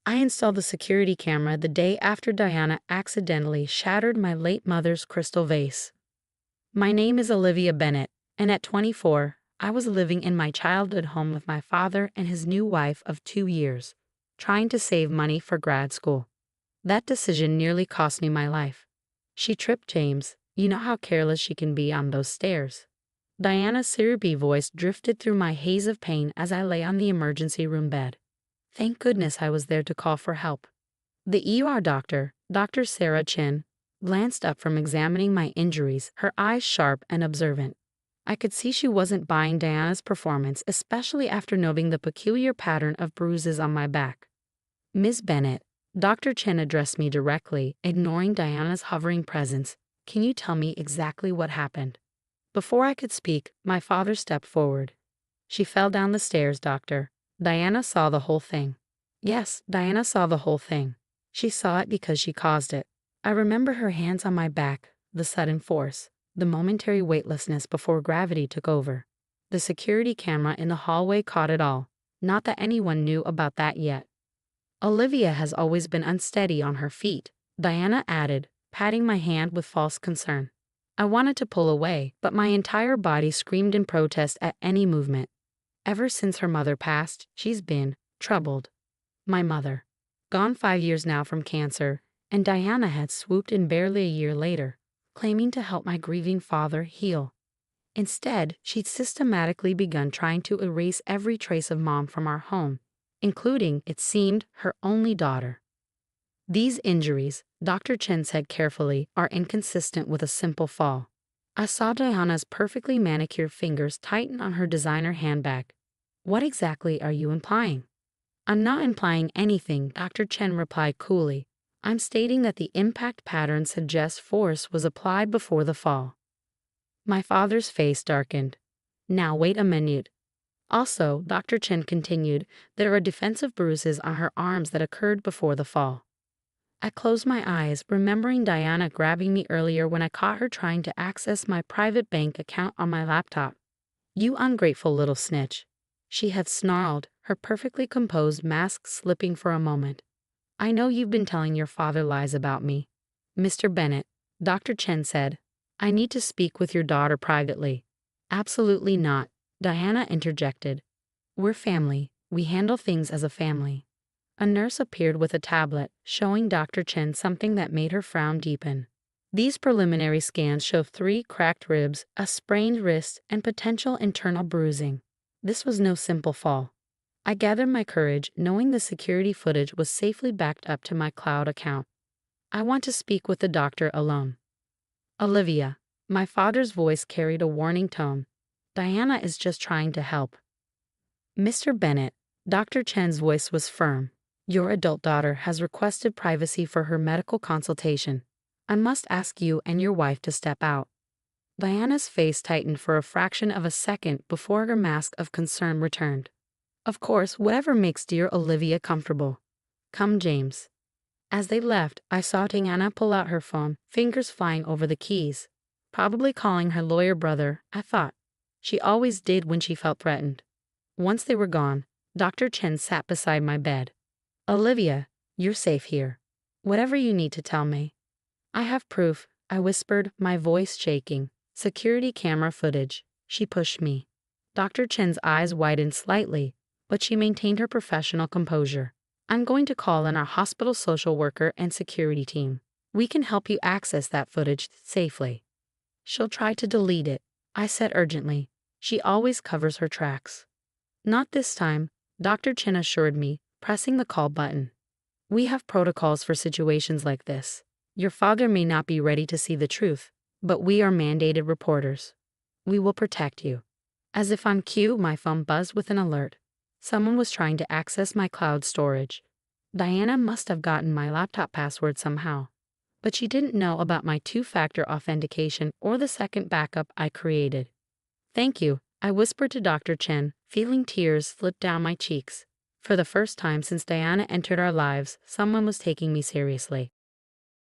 I installed the security camera the day after Diana accidentally shattered my late mother's crystal vase. My name is Olivia Bennett, and at 24, I was living in my childhood home with my father and his new wife of 2 years, trying to save money for grad school. That decision nearly cost me my life. She tripped James. You know how careless she can be on those stairs. Diana's syrupy voice drifted through my haze of pain as I lay on the emergency room bed. Thank goodness I was there to call for help. The ER doctor, Dr. Sarah Chin, glanced up from examining my injuries, her eyes sharp and observant. I could see she wasn't buying Diana's performance, especially after noting the peculiar pattern of bruises on my back. Ms. Bennett, Dr. Chen addressed me directly, ignoring Diana's hovering presence. Can you tell me exactly what happened? Before I could speak, my father stepped forward. She fell down the stairs, doctor. Diana saw the whole thing. Yes, Diana saw the whole thing. She saw it because she caused it. I remember her hands on my back, the sudden force, the momentary weightlessness before gravity took over. The security camera in the hallway caught it all. Not that anyone knew about that yet. Olivia has always been unsteady on her feet, Diana added, patting my hand with false concern. I wanted to pull away, but my entire body screamed in protest at any movement. Ever since her mother passed, she's been troubled. My mother, gone 5 years now from cancer, and Diana had swooped in barely a year later, claiming to help my grieving father heal. Instead, she'd systematically begun trying to erase every trace of Mom from our home, including, it seemed, her only daughter. These injuries, Dr. Chen said carefully, are inconsistent with a simple fall. I saw Diana's perfectly manicured fingers tighten on her designer handbag. What exactly are you implying? I'm not implying anything, Dr. Chen replied coolly. I'm stating that the impact pattern suggests force was applied before the fall. My father's face darkened. Now wait a minute. Also, Dr. Chen continued, there are defensive bruises on her arms that occurred before the fall. I closed my eyes, remembering Diana grabbing me earlier when I caught her trying to access my private bank account on my laptop. You ungrateful little snitch. She had snarled, her perfectly composed mask slipping for a moment. I know you've been telling your father lies about me. Mr. Bennett, Dr. Chen said, I need to speak with your daughter privately. Absolutely not, Diana interjected. We're family. We handle things as a family. A nurse appeared with a tablet, showing Dr. Chen something that made her frown deepen. These preliminary scans show 3 cracked ribs, a sprained wrist, and potential internal bruising. This was no simple fall. I gathered my courage, knowing the security footage was safely backed up to my cloud account. I want to speak with the doctor alone. Olivia, my father's voice carried a warning tone. Diana is just trying to help. Mr. Bennett, Dr. Chen's voice was firm. Your adult daughter has requested privacy for her medical consultation. I must ask you and your wife to step out. Diana's face tightened for a fraction of a second before her mask of concern returned. Of course, whatever makes dear Olivia comfortable. Come, James. As they left, I saw Diana pull out her phone, fingers flying over the keys. Probably calling her lawyer brother, I thought. She always did when she felt threatened. Once they were gone, Dr. Chen sat beside my bed. Olivia, you're safe here. Whatever you need to tell me. I have proof, I whispered, my voice shaking. Security camera footage. She pushed me. Dr. Chen's eyes widened slightly, but she maintained her professional composure. I'm going to call in our hospital social worker and security team. We can help you access that footage safely. She'll try to delete it, I said urgently. She always covers her tracks. Not this time, Dr. Chen assured me, pressing the call button. We have protocols for situations like this. Your father may not be ready to see the truth, but we are mandated reporters. We will protect you. As if on cue, my phone buzzed with an alert. Someone was trying to access my cloud storage. Diana must have gotten my laptop password somehow, but she didn't know about my 2-factor authentication or the second backup I created. Thank you, I whispered to Dr. Chen, feeling tears slip down my cheeks. For the first time since Diana entered our lives, someone was taking me seriously.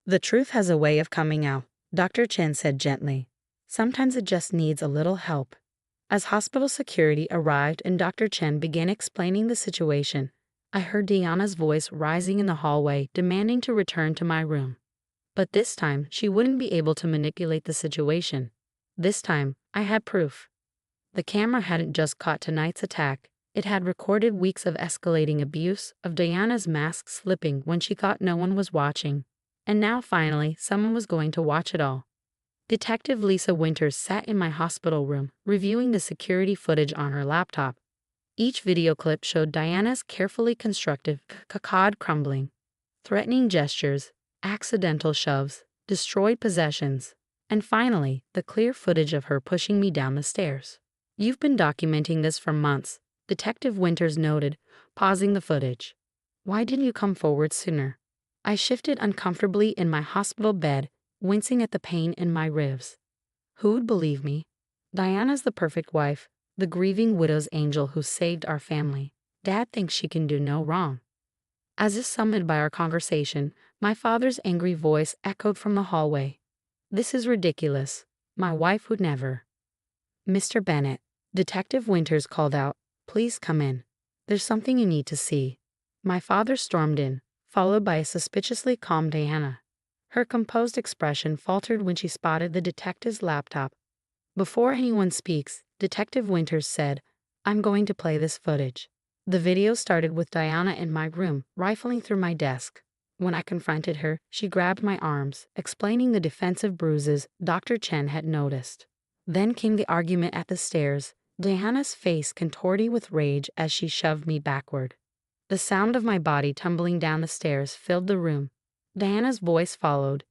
The truth has a way of coming out, Dr. Chen said gently. Sometimes it just needs a little help. As hospital security arrived and Dr. Chen began explaining the situation, I heard Diana's voice rising in the hallway, demanding to return to my room. But this time, she wouldn't be able to manipulate the situation. This time, I had proof. The camera hadn't just caught tonight's attack, it had recorded weeks of escalating abuse, of Diana's mask slipping when she thought no one was watching. And now finally, someone was going to watch it all. Detective Lisa Winters sat in my hospital room, reviewing the security footage on her laptop. Each video clip showed Diana's carefully constructed cacade crumbling, threatening gestures, accidental shoves, destroyed possessions, and finally, the clear footage of her pushing me down the stairs. "You've been documenting this for months," Detective Winters noted, pausing the footage. "Why didn't you come forward sooner?" I shifted uncomfortably in my hospital bed, wincing at the pain in my ribs. Who would believe me? Diana's the perfect wife, the grieving widow's angel who saved our family. Dad thinks she can do no wrong. As if summoned by our conversation, my father's angry voice echoed from the hallway. "This is ridiculous. My wife would never." "Mr. Bennett," Detective Winters called out, "please come in. There's something you need to see." My father stormed in, followed by a suspiciously calm Diana. Her composed expression faltered when she spotted the detective's laptop. "Before anyone speaks," Detective Winters said, "I'm going to play this footage." The video started with Diana in my room, rifling through my desk. When I confronted her, she grabbed my arms, explaining the defensive bruises Dr. Chen had noticed. Then came the argument at the stairs, Diana's face contorting with rage as she shoved me backward. The sound of my body tumbling down the stairs filled the room. Diana's voice followed.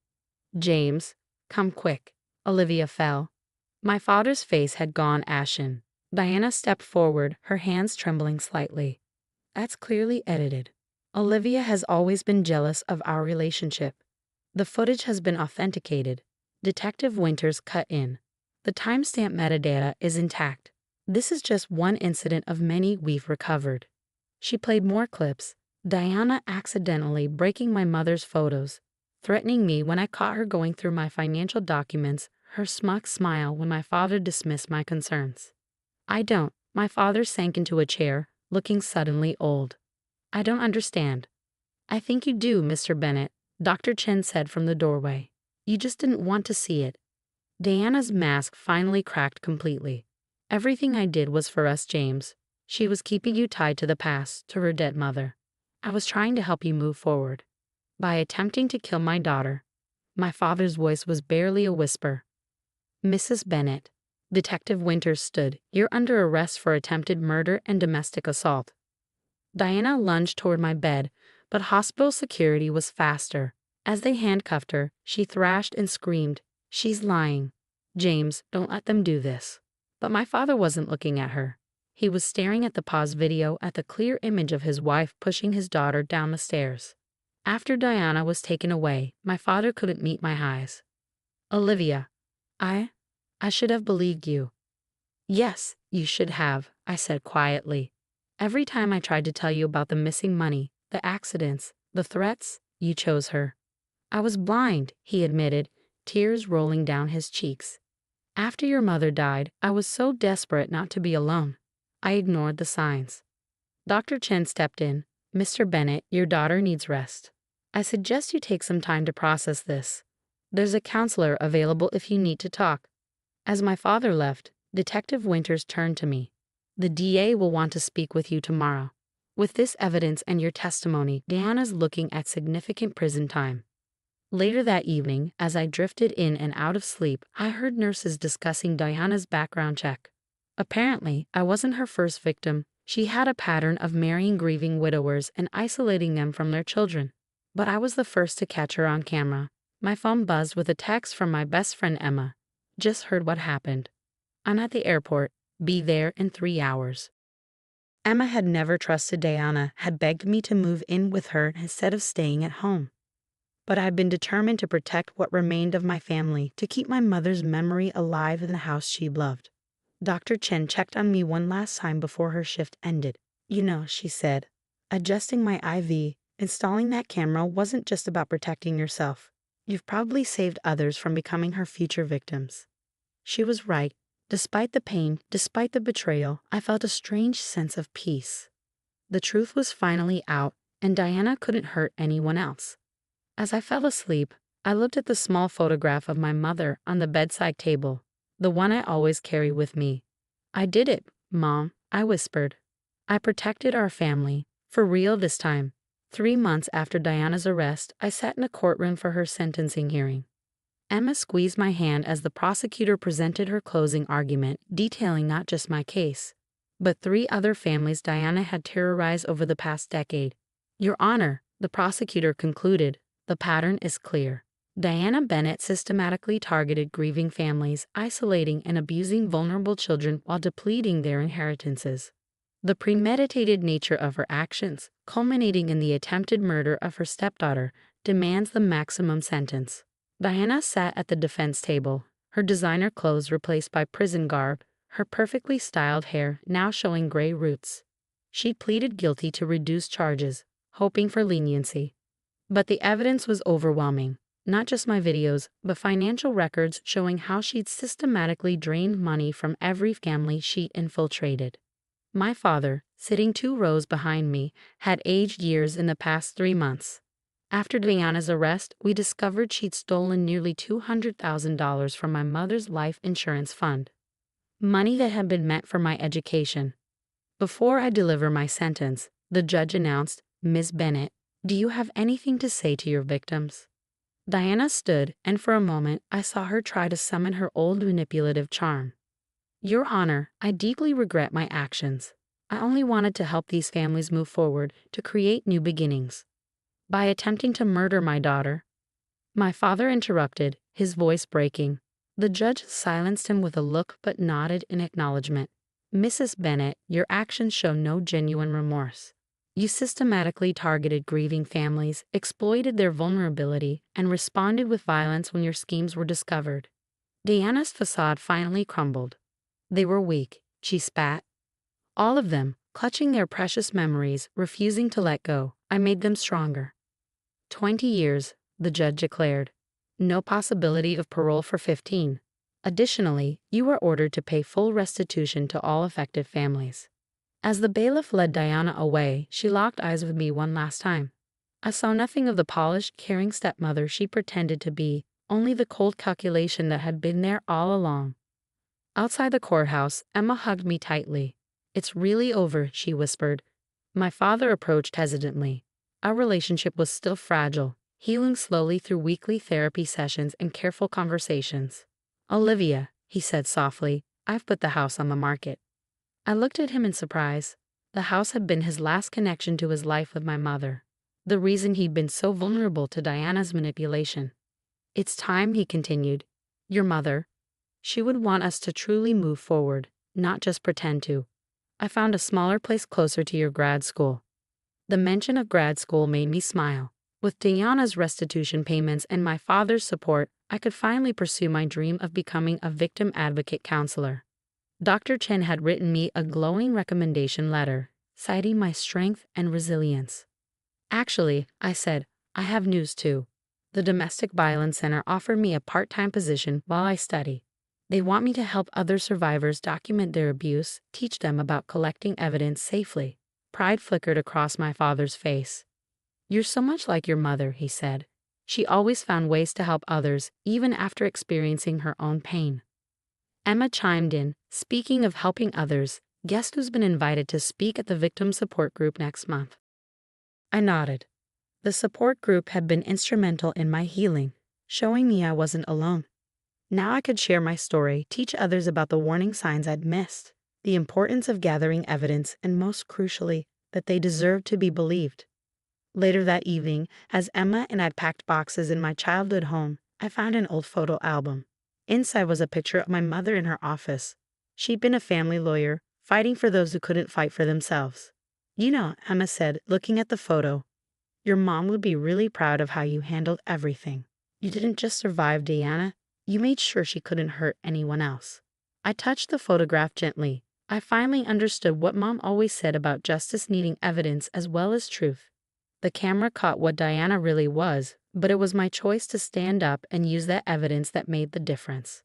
"James, come quick." Olivia fell. My father's face had gone ashen. Diana stepped forward, her hands trembling slightly. "That's clearly edited. Olivia has always been jealous of our relationship. The footage has been authenticated." Detective Winters cut in. "The timestamp metadata is intact. This is just one incident of many we've recovered." She played more clips, Diana accidentally breaking my mother's photos, threatening me when I caught her going through my financial documents, her smug smile when my father dismissed my concerns. "I don't." My father sank into a chair, looking suddenly old. "I don't understand." "I think you do, Mr. Bennett," Dr. Chen said from the doorway. "You just didn't want to see it." Diana's mask finally cracked completely. "Everything I did was for us, James. She was keeping you tied to the past, to her dead mother. I was trying to help you move forward. By attempting to kill my daughter." My father's voice was barely a whisper. "Mrs. Bennett." Detective Winters stood. "You're under arrest for attempted murder and domestic assault." Diana lunged toward my bed, but hospital security was faster. As they handcuffed her, she thrashed and screamed, "She's lying. James, don't let them do this." But my father wasn't looking at her. He was staring at the paused video, at the clear image of his wife pushing his daughter down the stairs. After Diana was taken away, my father couldn't meet my eyes. "Olivia, I should have believed you." "Yes, you should have," I said quietly. "Every time I tried to tell you about the missing money, the accidents, the threats, you chose her." "I was blind," he admitted, tears rolling down his cheeks. "After your mother died, I was so desperate not to be alone. I ignored the signs." Dr. Chen stepped in. "Mr. Bennett, your daughter needs rest. I suggest you take some time to process this. There's a counselor available if you need to talk." As my father left, Detective Winters turned to me. "The DA will want to speak with you tomorrow. With this evidence and your testimony, Diana's looking at significant prison time." Later that evening, as I drifted in and out of sleep, I heard nurses discussing Diana's background check. Apparently, I wasn't her first victim. She had a pattern of marrying grieving widowers and isolating them from their children. But I was the first to catch her on camera. My phone buzzed with a text from my best friend Emma. "Just heard what happened. I'm at the airport. Be there in 3 hours." Emma had never trusted Diana, had begged me to move in with her instead of staying at home. But I had been determined to protect what remained of my family, to keep my mother's memory alive in the house she loved. Dr. Chen checked on me one last time before her shift ended. "You know," she said, "adjusting my IV, installing that camera wasn't just about protecting yourself. You've probably saved others from becoming her future victims." She was right. Despite the pain, despite the betrayal, I felt a strange sense of peace. The truth was finally out, and Diana couldn't hurt anyone else. As I fell asleep, I looked at the small photograph of my mother on the bedside table, the one I always carry with me. "I did it, Mom," I whispered. "I protected our family, for real this time." 3 months after Diana's arrest, I sat in a courtroom for her sentencing hearing. Emma squeezed my hand as the prosecutor presented her closing argument, detailing not just my case, but 3 other families Diana had terrorized over the past decade. "Your Honor," the prosecutor concluded, "the pattern is clear. Diana Bennett systematically targeted grieving families, isolating and abusing vulnerable children while depleting their inheritances. The premeditated nature of her actions, culminating in the attempted murder of her stepdaughter, demands the maximum sentence." Diana sat at the defense table, her designer clothes replaced by prison garb, her perfectly styled hair now showing gray roots. She pleaded guilty to reduced charges, hoping for leniency. But the evidence was overwhelming. Not just my videos, but financial records showing how she'd systematically drained money from every family she'd infiltrated. My father, sitting 2 rows behind me, had aged years in the past 3 months. After Diana's arrest, we discovered she'd stolen nearly $200,000 from my mother's life insurance fund. Money that had been meant for my education. Before I deliver my sentence, the judge announced, "Ms. Bennett, do you have anything to say to your victims?" Diana stood, and for a moment I saw her try to summon her old manipulative charm. "Your Honor, I deeply regret my actions. I only wanted to help these families move forward, to create new beginnings. By attempting to murder my daughter." My father interrupted, his voice breaking. The judge silenced him with a look but nodded in acknowledgement. "Mrs. Bennett, your actions show no genuine remorse. You systematically targeted grieving families, exploited their vulnerability, and responded with violence when your schemes were discovered." Diana's facade finally crumbled. "They were weak," she spat. "All of them, clutching their precious memories, refusing to let go. I made them stronger." 20 years, the judge declared. No possibility of parole for 15. Additionally, you were ordered to pay full restitution to all affected families. As the bailiff led Diana away, she locked eyes with me one last time. I saw nothing of the polished, caring stepmother she pretended to be, only the cold calculation that had been there all along. Outside the courthouse, Emma hugged me tightly. "It's really over," she whispered. My father approached hesitantly. Our relationship was still fragile, healing slowly through weekly therapy sessions and careful conversations. "Olivia," he said softly, "I've put the house on the market." I looked at him in surprise. The house had been his last connection to his life with my mother, the reason he'd been so vulnerable to Diana's manipulation. "It's time," he continued. "Your mother, she would want us to truly move forward, not just pretend to. I found a smaller place closer to your grad school." The mention of grad school made me smile. With Diana's restitution payments and my father's support, I could finally pursue my dream of becoming a victim advocate counselor. Dr. Chen had written me a glowing recommendation letter, citing my strength and resilience. "Actually," I said, "I have news too. The Domestic Violence Center offered me a part-time position while I study. They want me to help other survivors document their abuse, teach them about collecting evidence safely." Pride flickered across my father's face. "You're so much like your mother," he said. "She always found ways to help others, even after experiencing her own pain." Emma chimed in, "Speaking of helping others, guess who's been invited to speak at the victim support group next month?" I nodded. The support group had been instrumental in my healing, showing me I wasn't alone. Now I could share my story, teach others about the warning signs I'd missed, the importance of gathering evidence, and most crucially, that they deserved to be believed. Later that evening, as Emma and I'd packed boxes in my childhood home, I found an old photo album. Inside was a picture of my mother in her office. She'd been a family lawyer, fighting for those who couldn't fight for themselves. "You know," Emma said, looking at the photo, "your mom would be really proud of how you handled everything. You didn't just survive Diana, you made sure she couldn't hurt anyone else." I touched the photograph gently. I finally understood what Mom always said about justice needing evidence as well as truth. The camera caught what Diana really was, but it was my choice to stand up and use that evidence that made the difference.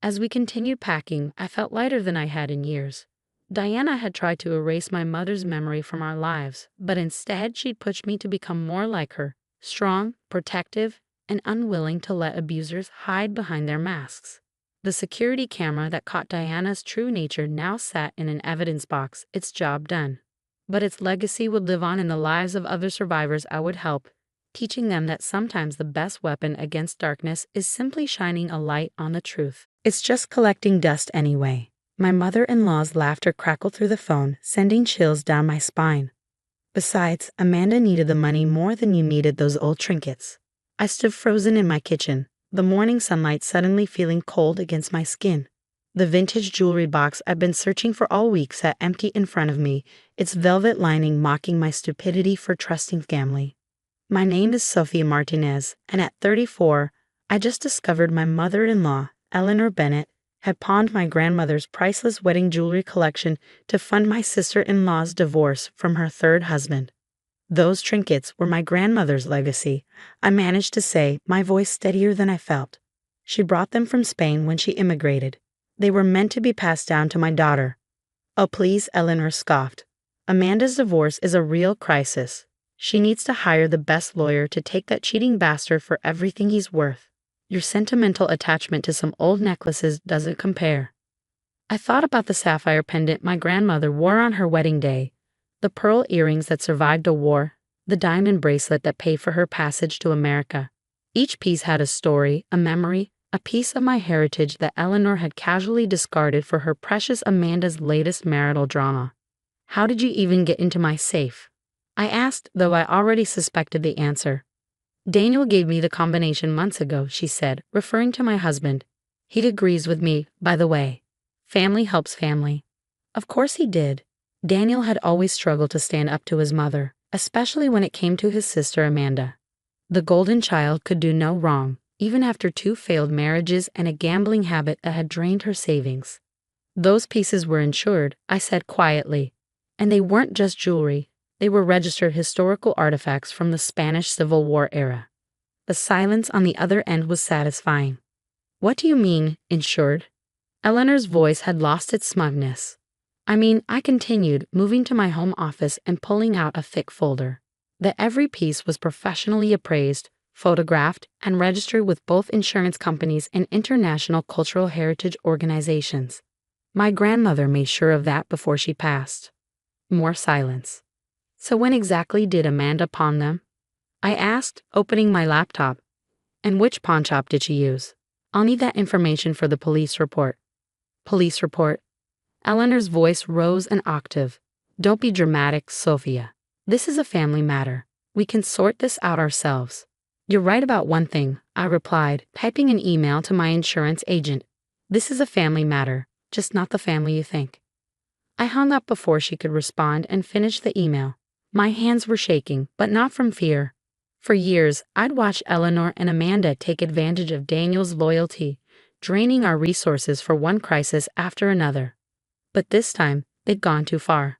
As we continued packing, I felt lighter than I had in years. Diana had tried to erase my mother's memory from our lives, but instead she'd pushed me to become more like her, strong, protective, and unwilling to let abusers hide behind their masks. The security camera that caught Diana's true nature now sat in an evidence box, its job done. But its legacy would live on in the lives of other survivors I would help, teaching them that sometimes the best weapon against darkness is simply shining a light on the truth. It's just collecting dust anyway. My mother-in-law's laughter crackled through the phone, sending chills down my spine. Besides, Amanda needed the money more than you needed those old trinkets. I stood frozen in my kitchen, the morning sunlight suddenly feeling cold against my skin. The vintage jewelry box I'd been searching for all week sat empty in front of me, its velvet lining mocking my stupidity for trusting family. My name is Sophia Martinez, and at 34, I just discovered my mother-in-law, Eleanor Bennett, had pawned my grandmother's priceless wedding jewelry collection to fund my sister-in-law's divorce from her third husband. Those trinkets were my grandmother's legacy, I managed to say, my voice steadier than I felt. She brought them from Spain when she immigrated. They were meant to be passed down to my daughter. Oh please, Eleanor scoffed. Amanda's divorce is a real crisis. She needs to hire the best lawyer to take that cheating bastard for everything he's worth. Your sentimental attachment to some old necklaces doesn't compare. I thought about the sapphire pendant my grandmother wore on her wedding day, the pearl earrings that survived a war, the diamond bracelet that paid for her passage to America. Each piece had a story, a memory, a piece of my heritage that Eleanor had casually discarded for her precious Amanda's latest marital drama. How did you even get into my safe? I asked, though I already suspected the answer. Daniel gave me the combination months ago, she said, referring to my husband. He agrees with me, by the way. Family helps family. Of course he did. Daniel had always struggled to stand up to his mother, especially when it came to his sister Amanda. The golden child could do no wrong, even after 2 failed marriages and a gambling habit that had drained her savings. Those pieces were insured, I said quietly. And they weren't just jewelry. They were registered historical artifacts from the Spanish Civil War era. The silence on the other end was satisfying. What do you mean, insured? Eleanor's voice had lost its smugness. I continued, moving to my home office and pulling out a thick folder. That every piece was professionally appraised, photographed, and registered with both insurance companies and international cultural heritage organizations. My grandmother made sure of that before she passed. More silence. So when exactly did Amanda pawn them? I asked, opening my laptop. And which pawn shop did she use? I'll need that information for the police report. Police report. Eleanor's voice rose an octave. Don't be dramatic, Sophia. This is a family matter. We can sort this out ourselves. You're right about one thing, I replied, typing an email to my insurance agent. This is a family matter, just not the family you think. I hung up before she could respond and finish the email. My hands were shaking, but not from fear. For years, I'd watched Eleanor and Amanda take advantage of Daniel's loyalty, draining our resources for one crisis after another. But this time, they'd gone too far.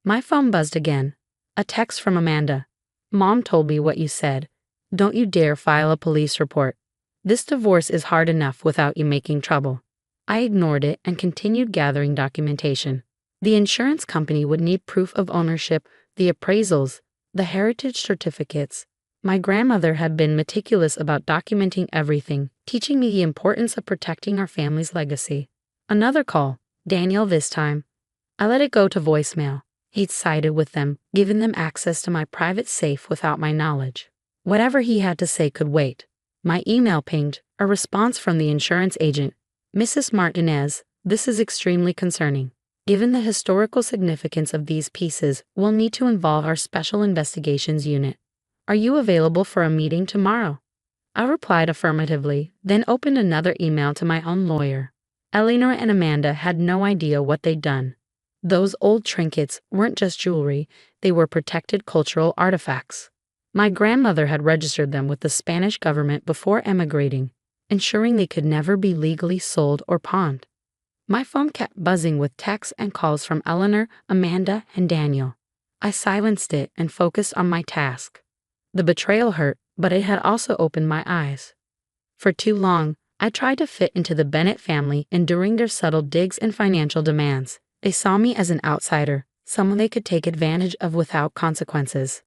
My phone buzzed again. A text from Amanda. Mom told me what you said. Don't you dare file a police report. This divorce is hard enough without you making trouble. I ignored it and continued gathering documentation. The insurance company would need proof of ownership, the appraisals, the heritage certificates. My grandmother had been meticulous about documenting everything, teaching me the importance of protecting our family's legacy. Another call. Daniel this time. I let it go to voicemail. He'd sided with them, given them access to my private safe without my knowledge. Whatever he had to say could wait. My email pinged, a response from the insurance agent. Mrs. Martinez, this is extremely concerning. Given the historical significance of these pieces, we'll need to involve our Special Investigations Unit. Are you available for a meeting tomorrow? I replied affirmatively, then opened another email to my own lawyer. Eleanor and Amanda had no idea what they'd done. Those old trinkets weren't just jewelry, they were protected cultural artifacts. My grandmother had registered them with the Spanish government before emigrating, ensuring they could never be legally sold or pawned. My phone kept buzzing with texts and calls from Eleanor, Amanda, and Daniel. I silenced it and focused on my task. The betrayal hurt, but it had also opened my eyes. For too long, I tried to fit into the Bennett family, enduring their subtle digs and financial demands. They saw me as an outsider, someone they could take advantage of without consequences.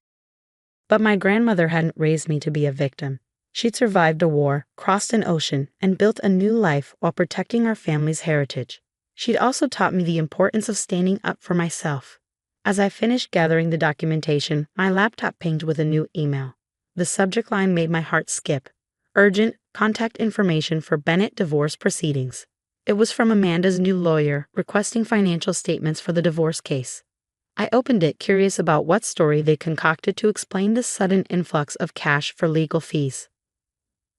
But my grandmother hadn't raised me to be a victim. She'd survived a war, crossed an ocean, and built a new life while protecting our family's heritage. She'd also taught me the importance of standing up for myself. As I finished gathering the documentation, my laptop pinged with a new email. The subject line made my heart skip. Urgent, contact information for Bennett divorce proceedings. It was from Amanda's new lawyer, requesting financial statements for the divorce case. I opened it, curious about what story they concocted to explain this sudden influx of cash for legal fees.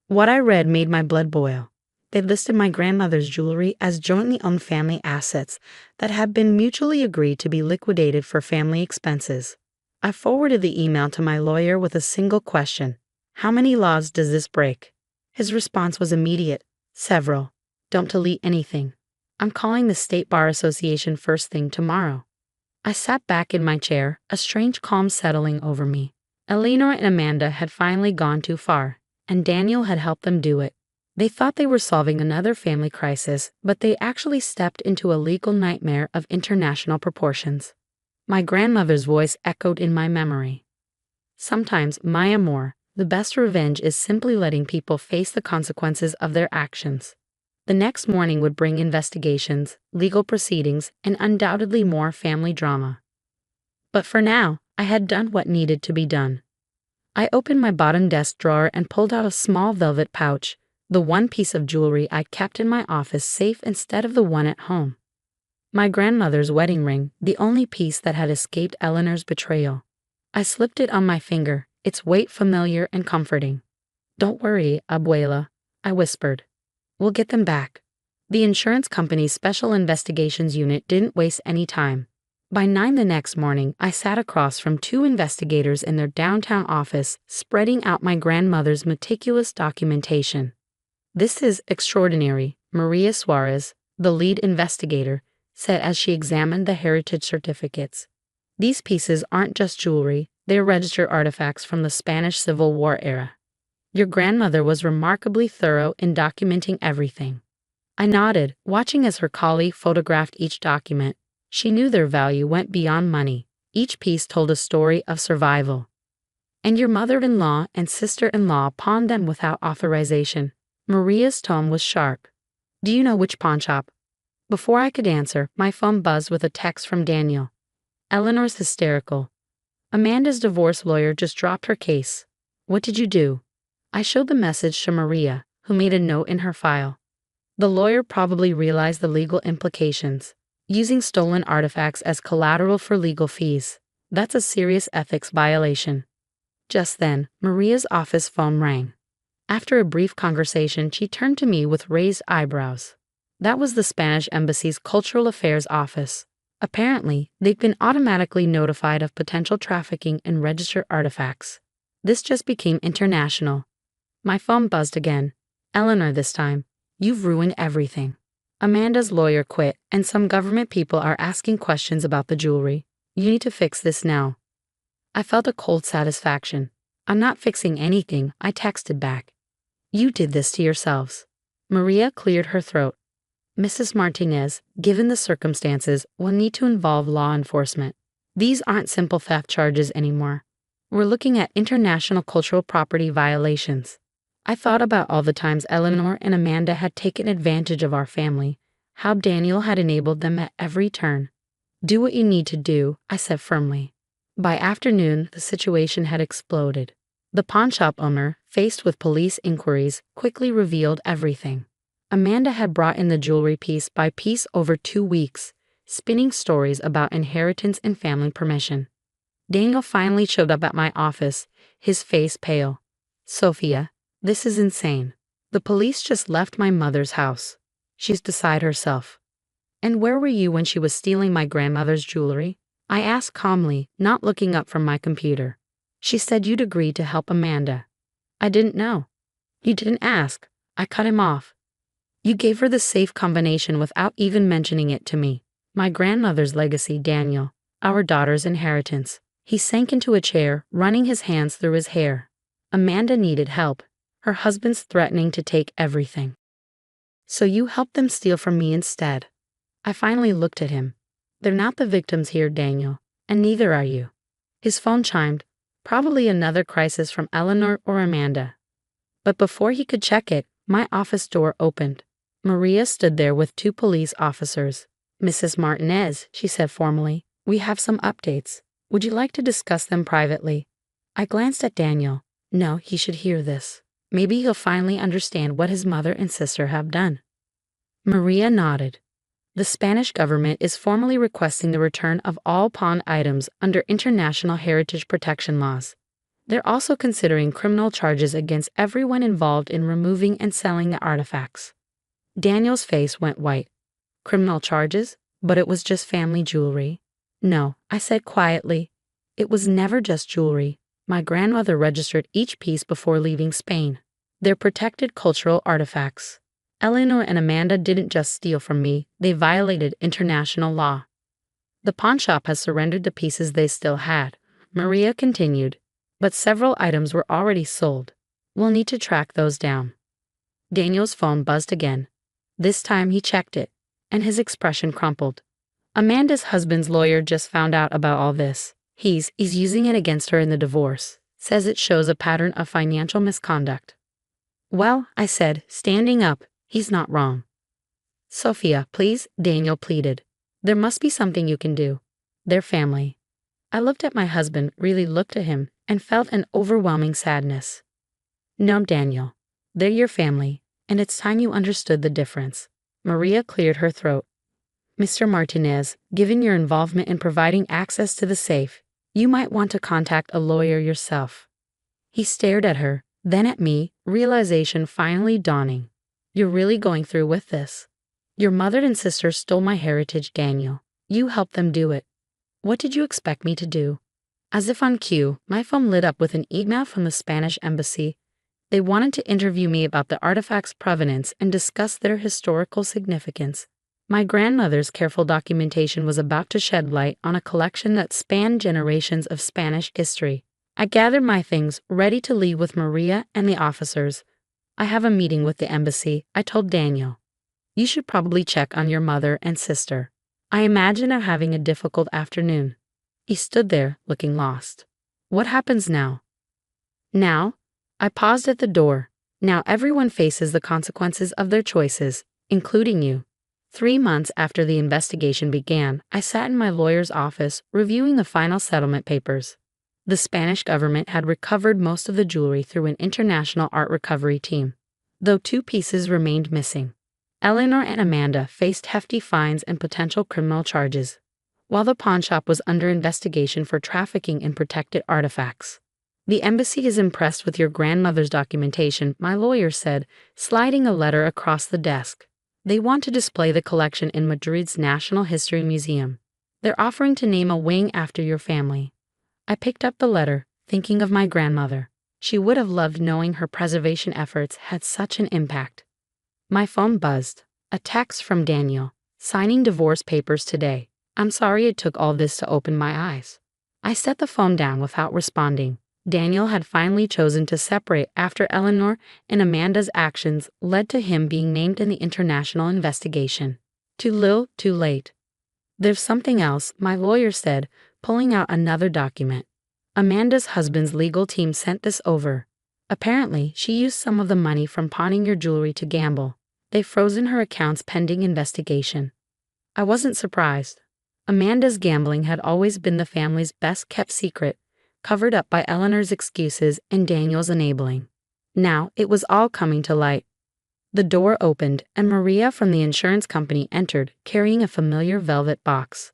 What I read made my blood boil. They listed my grandmother's jewelry as jointly owned family assets that had been mutually agreed to be liquidated for family expenses. I forwarded the email to my lawyer with a single question: how many laws does this break? His response was immediate: several. Don't delete anything. I'm calling the State Bar Association first thing tomorrow. I sat back in my chair, a strange calm settling over me. Eleanor and Amanda had finally gone too far, and Daniel had helped them do it. They thought they were solving another family crisis, but they actually stepped into a legal nightmare of international proportions. My grandmother's voice echoed in my memory. Sometimes, my amour, the best revenge is simply letting people face the consequences of their actions. The next morning would bring investigations, legal proceedings, and undoubtedly more family drama. But for now, I had done what needed to be done. I opened my bottom desk drawer and pulled out a small velvet pouch, the one piece of jewelry I'd kept in my office safe instead of the one at home. My grandmother's wedding ring, the only piece that had escaped Eleanor's betrayal. I slipped it on my finger, its weight familiar and comforting. "Don't worry, abuela," I whispered. "We'll get them back." The insurance company's special investigations unit didn't waste any time. By 9 the next morning, I sat across from 2 investigators in their downtown office, spreading out my grandmother's meticulous documentation. "This is extraordinary," Maria Suarez, the lead investigator, said as she examined the heritage certificates. "These pieces aren't just jewelry, they're registered artifacts from the Spanish Civil War era. Your grandmother was remarkably thorough in documenting everything." I nodded, watching as her colleague photographed each document. She knew their value went beyond money. Each piece told a story of survival. "And your mother-in-law and sister-in-law pawned them without authorization." Maria's tone was sharp. "Do you know which pawn shop?" Before I could answer, my phone buzzed with a text from Daniel. "Eleanor's hysterical. Amanda's divorce lawyer just dropped her case. What did you do?" I showed the message to Maria, who made a note in her file. The lawyer probably realized the legal implications. Using stolen artifacts as collateral for legal fees. That's a serious ethics violation. Just then, Maria's office phone rang. After a brief conversation, she turned to me with raised eyebrows. That was the Spanish Embassy's Cultural Affairs office. Apparently, they'd been automatically notified of potential trafficking in registered artifacts. This just became international. My phone buzzed again. "Eleanor, this time. You've ruined everything. Amanda's lawyer quit, and some government people are asking questions about the jewelry. You need to fix this now." I felt a cold satisfaction. "I'm not fixing anything," I texted back. "You did this to yourselves." Maria cleared her throat. "Mrs. Martinez, given the circumstances, will need to involve law enforcement. These aren't simple theft charges anymore. We're looking at international cultural property violations." I thought about all the times Eleanor and Amanda had taken advantage of our family, how Daniel had enabled them at every turn. "Do what you need to do," I said firmly. By afternoon, the situation had exploded. The pawnshop owner, faced with police inquiries, quickly revealed everything. Amanda had brought in the jewelry piece by piece over 2 weeks, spinning stories about inheritance and family permission. Daniel finally showed up at my office, his face pale. "Sophia, this is insane. The police just left my mother's house. She's beside herself." "And where were you when she was stealing my grandmother's jewelry?" I asked calmly, not looking up from my computer. "She said you'd agreed to help Amanda." "I didn't know." "You didn't ask." I cut him off. "You gave her the safe combination without even mentioning it to me. My grandmother's legacy, Daniel. Our daughter's inheritance." He sank into a chair, running his hands through his hair. "Amanda needed help. Her husband's threatening to take everything. So you helped them steal from me instead." I finally looked at him. They're not the victims here, Daniel, and neither are you. His phone chimed, probably another crisis from Eleanor or Amanda. But before he could check it, my office door opened. Maria stood there with two police officers. "Mrs. Martinez," she said formally, "we have some updates. Would you like to discuss them privately?" I glanced at Daniel. No, he should hear this. Maybe he'll finally understand what his mother and sister have done. Maria nodded. The Spanish government is formally requesting the return of all pawned items under international heritage protection laws. They're also considering criminal charges against everyone involved in removing and selling the artifacts. Daniel's face went white. Criminal charges? But it was just family jewelry. No, I said quietly. It was never just jewelry. My grandmother registered each piece before leaving Spain. They're protected cultural artifacts. Eleanor and Amanda didn't just steal from me, they violated international law. The pawnshop has surrendered the pieces they still had, Maria continued, but several items were already sold. We'll need to track those down. Daniel's phone buzzed again. This time he checked it, and his expression crumpled. Amanda's husband's lawyer just found out about all this. He's using it against her in the divorce, says it shows a pattern of financial misconduct. Well, I said, standing up, he's not wrong. Sophia, please, Daniel pleaded. There must be something you can do. They're family. I looked at my husband, really looked at him, and felt an overwhelming sadness. No, Daniel. They're your family, and it's time you understood the difference. Maria cleared her throat. Mr. Martinez, given your involvement in providing access to the safe, you might want to contact a lawyer yourself. He stared at her, then at me, realization finally dawning. You're really going through with this. Your mother and sister stole my heritage, Daniel. You helped them do it. What did you expect me to do? As if on cue, my phone lit up with an email from the Spanish embassy. They wanted to interview me about the artifact's provenance and discuss their historical significance. My grandmother's careful documentation was about to shed light on a collection that spanned generations of Spanish history. I gathered my things, ready to leave with Maria and the officers. I have a meeting with the embassy, I told Daniel. You should probably check on your mother and sister. I imagine they're having a difficult afternoon. He stood there, looking lost. What happens now? Now? I paused at the door. Now everyone faces the consequences of their choices, including you. 3 months after the investigation began, I sat in my lawyer's office, reviewing the final settlement papers. The Spanish government had recovered most of the jewelry through an international art recovery team, though 2 pieces remained missing. Eleanor and Amanda faced hefty fines and potential criminal charges, while the pawnshop was under investigation for trafficking in protected artifacts. The embassy is impressed with your grandmother's documentation, my lawyer said, sliding a letter across the desk. They want to display the collection in Madrid's National History Museum. They're offering to name a wing after your family. I picked up the letter, thinking of my grandmother. She would have loved knowing her preservation efforts had such an impact. My phone buzzed. A text from Daniel. Signing divorce papers today. I'm sorry it took all this to open my eyes. I set the phone down without responding. Daniel had finally chosen to separate after Eleanor and Amanda's actions led to him being named in the international investigation. Too little, too late. There's something else, my lawyer said, pulling out another document. Amanda's husband's legal team sent this over. Apparently, she used some of the money from pawning your jewelry to gamble. They've frozen her accounts pending investigation. I wasn't surprised. Amanda's gambling had always been the family's best-kept secret, covered up by Eleanor's excuses and Daniel's enabling. Now it was all coming to light. The door opened, and Maria from the insurance company entered, carrying a familiar velvet box.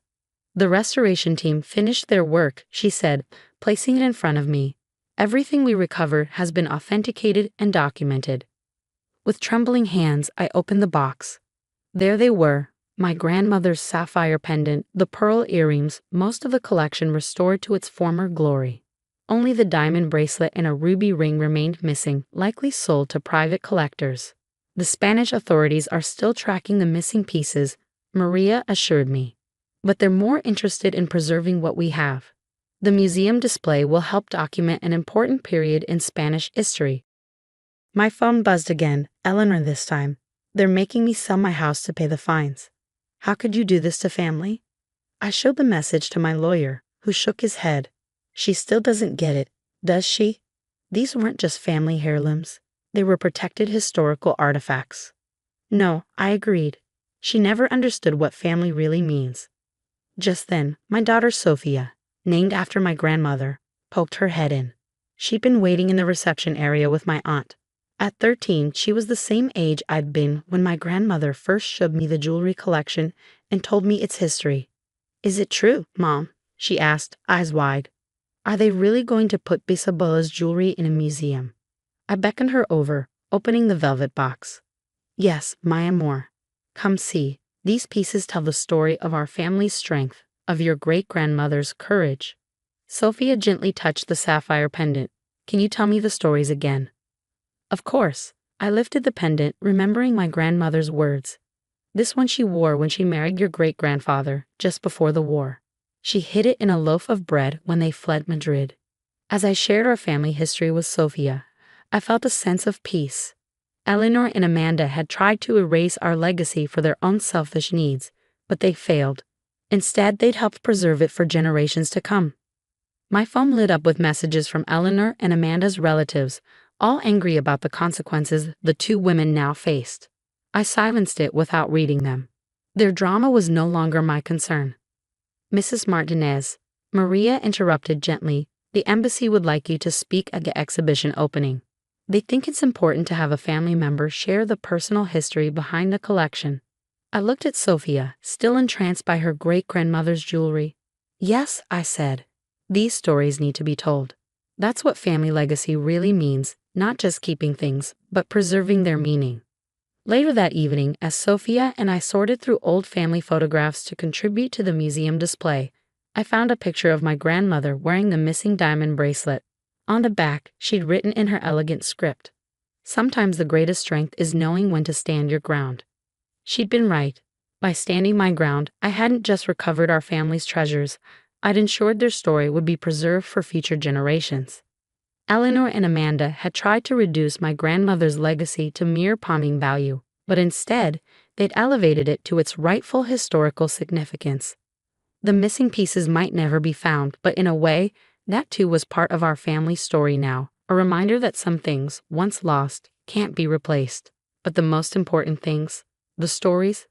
The restoration team finished their work, she said, placing it in front of me. Everything we recovered has been authenticated and documented. With trembling hands, I opened the box. There they were, my grandmother's sapphire pendant, the pearl earrings, most of the collection restored to its former glory. Only the diamond bracelet and a ruby ring remained missing, likely sold to private collectors. The Spanish authorities are still tracking the missing pieces, Maria assured me. But they're more interested in preserving what we have. The museum display will help document an important period in Spanish history. My phone buzzed again, Eleanor this time. They're making me sell my house to pay the fines. How could you do this to family? I showed the message to my lawyer, who shook his head. She still doesn't get it, does she? These weren't just family heirlooms. They were protected historical artifacts. No, I agreed. She never understood what family really means. Just then, my daughter Sophia, named after my grandmother, poked her head in. She'd been waiting in the reception area with my aunt. At 13, she was the same age I'd been when my grandmother first showed me the jewelry collection and told me its history. "Is it true, Mom?" she asked, eyes wide. "Are they really going to put Bisabuela's jewelry in a museum?" I beckoned her over, opening the velvet box. "Yes, my amor. Come see. These pieces tell the story of our family's strength, of your great-grandmother's courage." Sophia gently touched the sapphire pendant. "Can you tell me the stories again?" Of course. I lifted the pendant, remembering my grandmother's words. This one she wore when she married your great-grandfather, just before the war. She hid it in a loaf of bread when they fled Madrid. As I shared our family history with Sophia, I felt a sense of peace. Eleanor and Amanda had tried to erase our legacy for their own selfish needs, but they failed. Instead, they'd helped preserve it for generations to come. My phone lit up with messages from Eleanor and Amanda's relatives, all angry about the consequences the two women now faced. I silenced it without reading them. Their drama was no longer my concern. "Mrs. Martinez," Maria interrupted gently, "the embassy would like you to speak at the exhibition opening. They think it's important to have a family member share the personal history behind the collection." I looked at Sophia, still entranced by her great-grandmother's jewelry. "Yes," I said. "These stories need to be told. That's what family legacy really means, not just keeping things, but preserving their meaning." Later that evening, as Sophia and I sorted through old family photographs to contribute to the museum display, I found a picture of my grandmother wearing the missing diamond bracelet. On the back, she'd written in her elegant script, "Sometimes the greatest strength is knowing when to stand your ground." She'd been right. By standing my ground, I hadn't just recovered our family's treasures, I'd ensured their story would be preserved for future generations. Eleanor and Amanda had tried to reduce my grandmother's legacy to mere palming value, but instead, they'd elevated it to its rightful historical significance. The missing pieces might never be found, but in a way, that too was part of our family story now, a reminder that some things, once lost, can't be replaced. But the most important things, the stories,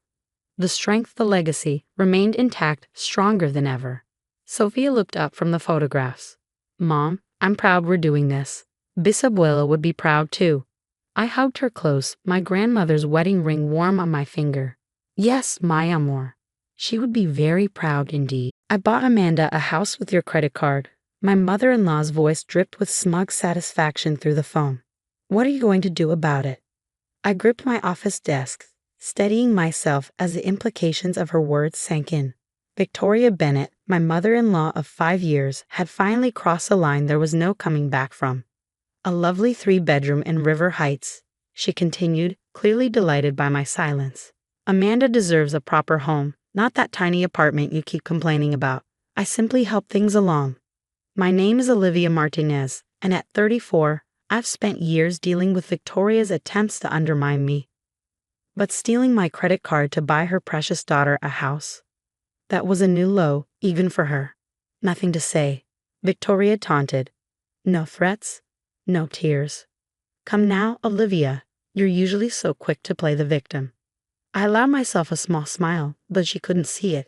the strength, the legacy, remained intact, stronger than ever. Sophia looked up from the photographs. "Mom, I'm proud we're doing this. Bisabuela would be proud too." I hugged her close, my grandmother's wedding ring warm on my finger. "Yes, my amor. She would be very proud indeed." "I bought Amanda a house with your credit card." My mother-in-law's voice dripped with smug satisfaction through the phone. "What are you going to do about it?" I gripped my office desk, steadying myself as the implications of her words sank in. Victoria Bennett, my mother-in-law of 5 years, had finally crossed a line there was no coming back from. "A lovely 3-bedroom in River Heights," she continued, clearly delighted by my silence. "Amanda deserves a proper home, not that tiny apartment you keep complaining about. I simply help things along." My name is Olivia Martinez, and at 34, I've spent years dealing with Victoria's attempts to undermine me. But stealing my credit card to buy her precious daughter a house, that was a new low, even for her. "Nothing to say," Victoria taunted. "No threats, no tears. Come now, Olivia, you're usually so quick to play the victim." I allowed myself a small smile, but she couldn't see it.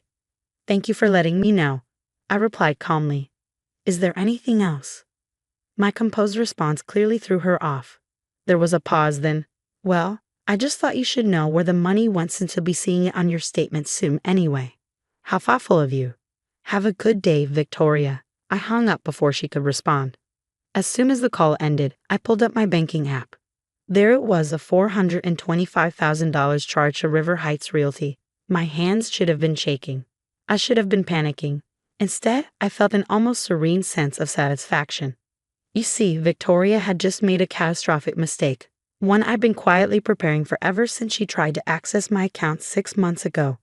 "Thank you for letting me know," I replied calmly. "Is there anything else?" My composed response clearly threw her off. There was a pause, then, "Well, I just thought you should know where the money went since you'll be seeing it on your statement soon anyway." "How thoughtful of you." "Have a good day, Victoria." I hung up before she could respond. As soon as the call ended, I pulled up my banking app. There it was, a $425,000 charge to River Heights Realty. My hands should have been shaking. I should have been panicking. Instead, I felt an almost serene sense of satisfaction. You see, Victoria had just made a catastrophic mistake, one I'd been quietly preparing for ever since she tried to access my account 6 months ago.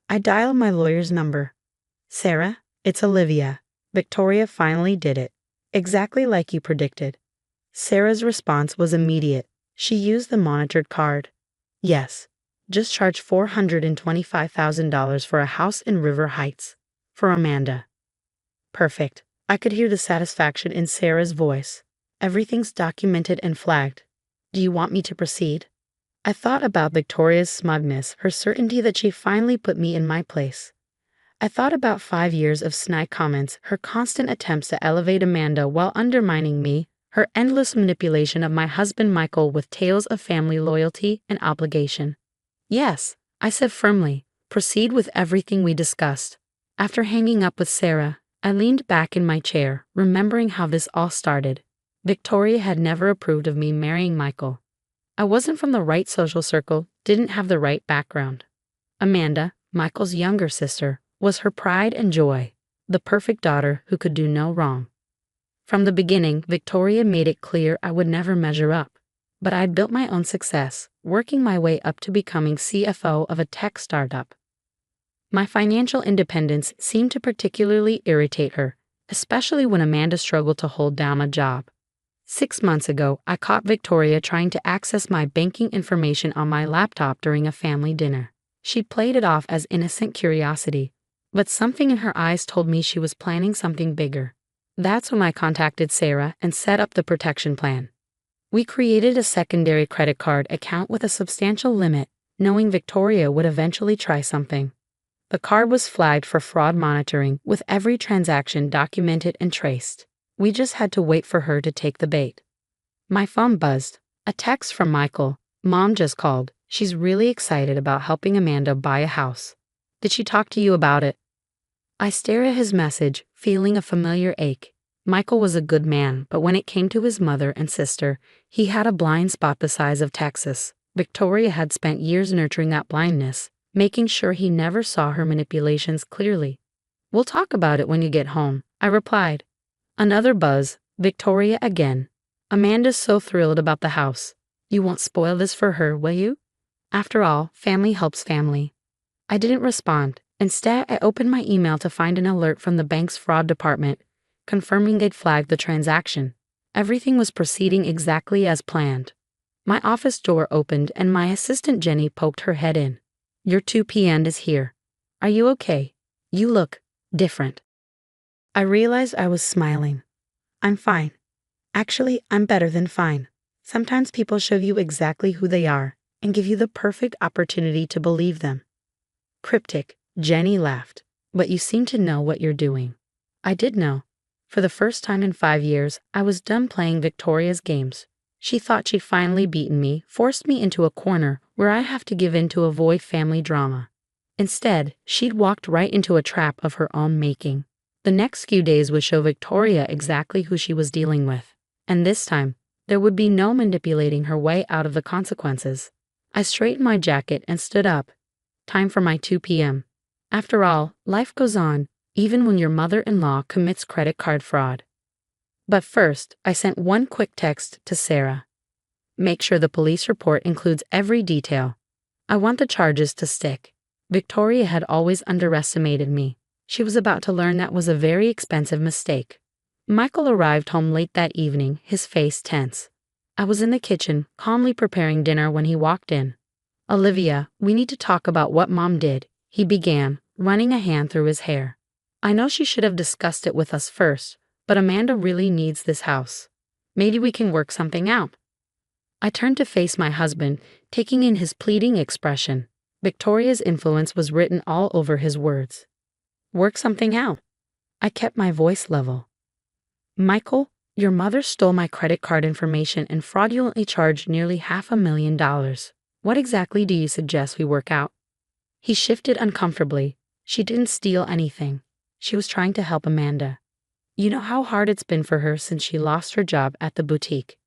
I dialed my lawyer's number. "Sarah, it's Olivia." Victoria finally did it. "Exactly like you predicted." Sarah's response was immediate. She used the monitored card. "Yes, just charge $425,000 for a house in River Heights." For Amanda. Perfect. I could hear the satisfaction in Sarah's voice. Everything's documented and flagged. Do you want me to proceed? I thought about Victoria's smugness, her certainty that she finally put me in my place. I thought about 5 years of snide comments, her constant attempts to elevate Amanda while undermining me, her endless manipulation of my husband Michael with tales of family loyalty and obligation. Yes, I said firmly, proceed with everything we discussed. After hanging up with Sarah, I leaned back in my chair, remembering how this all started. Victoria had never approved of me marrying Michael. I wasn't from the right social circle, didn't have the right background. Amanda, Michael's younger sister, was her pride and joy, the perfect daughter who could do no wrong. From the beginning, Victoria made it clear I would never measure up. But I'd built my own success, working my way up to becoming CFO of a tech startup. My financial independence seemed to particularly irritate her, especially when Amanda struggled to hold down a job. 6 months ago, I caught Victoria trying to access my banking information on my laptop during a family dinner. She played it off as innocent curiosity, but something in her eyes told me she was planning something bigger. That's when I contacted Sarah and set up the protection plan. We created a secondary credit card account with a substantial limit, knowing Victoria would eventually try something. The card was flagged for fraud monitoring, with every transaction documented and traced. We just had to wait for her to take the bait. My phone buzzed. A text from Michael. Mom just called. She's really excited about helping Amanda buy a house. Did she talk to you about it? I stared at his message, feeling a familiar ache. Michael was a good man, but when it came to his mother and sister, he had a blind spot the size of Texas. Victoria had spent years nurturing that blindness, making sure he never saw her manipulations clearly. We'll talk about it when you get home, I replied. Another buzz. Victoria again. Amanda's so thrilled about the house. You won't spoil this for her, will you? After all, family helps family. I didn't respond. Instead, I opened my email to find an alert from the bank's fraud department, confirming they'd flagged the transaction. Everything was proceeding exactly as planned. My office door opened and my assistant Jenny poked her head in. Your 2 p.m. is here. Are you okay? You look different. I realized I was smiling. I'm fine. Actually, I'm better than fine. Sometimes people show you exactly who they are and give you the perfect opportunity to believe them. Cryptic, Jenny laughed. But you seem to know what you're doing. I did know. For the first time in 5 years, I was done playing Victoria's games. She thought she'd finally beaten me, forced me into a corner where I have to give in to avoid family drama. Instead, she'd walked right into a trap of her own making. The next few days would show Victoria exactly who she was dealing with. And this time, there would be no manipulating her way out of the consequences. I straightened my jacket and stood up. Time for my 2 p.m. After all, life goes on, even when your mother-in-law commits credit card fraud. But first, I sent one quick text to Sarah. Make sure the police report includes every detail. I want the charges to stick. Victoria had always underestimated me. She was about to learn that was a very expensive mistake. Michael arrived home late that evening, his face tense. I was in the kitchen, calmly preparing dinner when he walked in. Olivia, we need to talk about what Mom did, he began, running a hand through his hair. I know she should have discussed it with us first, but Amanda really needs this house. Maybe we can work something out. I turned to face my husband, taking in his pleading expression. Victoria's influence was written all over his words. Work something out. I kept my voice level. Michael, your mother stole my credit card information and fraudulently charged nearly $500,000. What exactly do you suggest we work out? He shifted uncomfortably. She didn't steal anything. She was trying to help Amanda. You know how hard it's been for her since she lost her job at the boutique.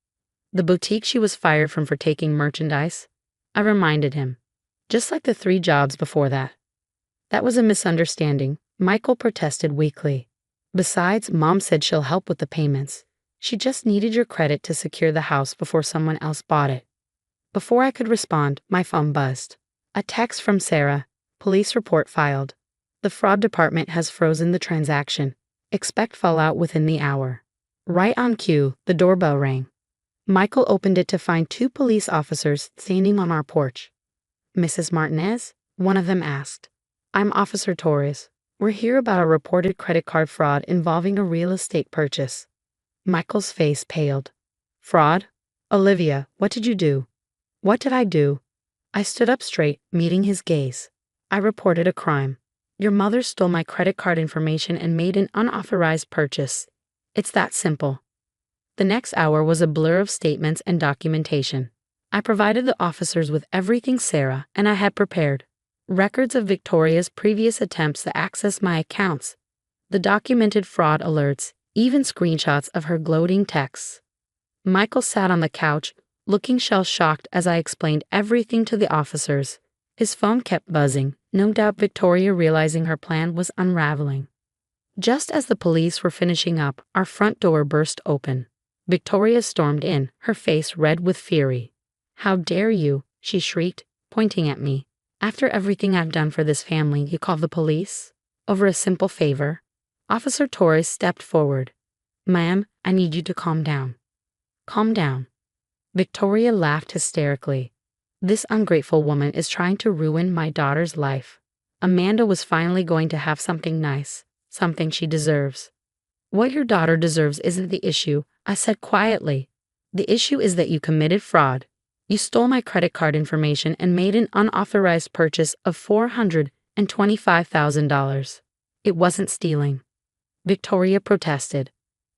The boutique she was fired from for taking merchandise? I reminded him. Just like the 3 jobs before that. That was a misunderstanding, Michael protested weakly. Besides, Mom said she'll help with the payments. She just needed your credit to secure the house before someone else bought it. Before I could respond, my phone buzzed. A text from Sarah. Police report filed. The fraud department has frozen the transaction. Expect fallout within the hour. Right on cue, the doorbell rang. Michael opened it to find 2 police officers standing on our porch. Mrs. Martinez? One of them asked. I'm Officer Torres. We're here about a reported credit card fraud involving a real estate purchase. Michael's face paled. Fraud? Olivia, what did you do? What did I do? I stood up straight, meeting his gaze. I reported a crime. Your mother stole my credit card information and made an unauthorized purchase. It's that simple. The next hour was a blur of statements and documentation. I provided the officers with everything Sarah and I had prepared. Records of Victoria's previous attempts to access my accounts, the documented fraud alerts, even screenshots of her gloating texts. Michael sat on the couch, looking shell-shocked as I explained everything to the officers. His phone kept buzzing, no doubt Victoria realizing her plan was unraveling. Just as the police were finishing up, our front door burst open. Victoria stormed in, her face red with fury. How dare you, she shrieked, pointing at me. After everything I've done for this family, you call the police? Over a simple favor? Officer Torres stepped forward. Ma'am, I need you to calm down. Calm down. Victoria laughed hysterically. This ungrateful woman is trying to ruin my daughter's life. Amanda was finally going to have something nice, something she deserves. What your daughter deserves isn't the issue, I said quietly. The issue is that you committed fraud. You stole my credit card information and made an unauthorized purchase of $425,000. It wasn't stealing. Victoria protested.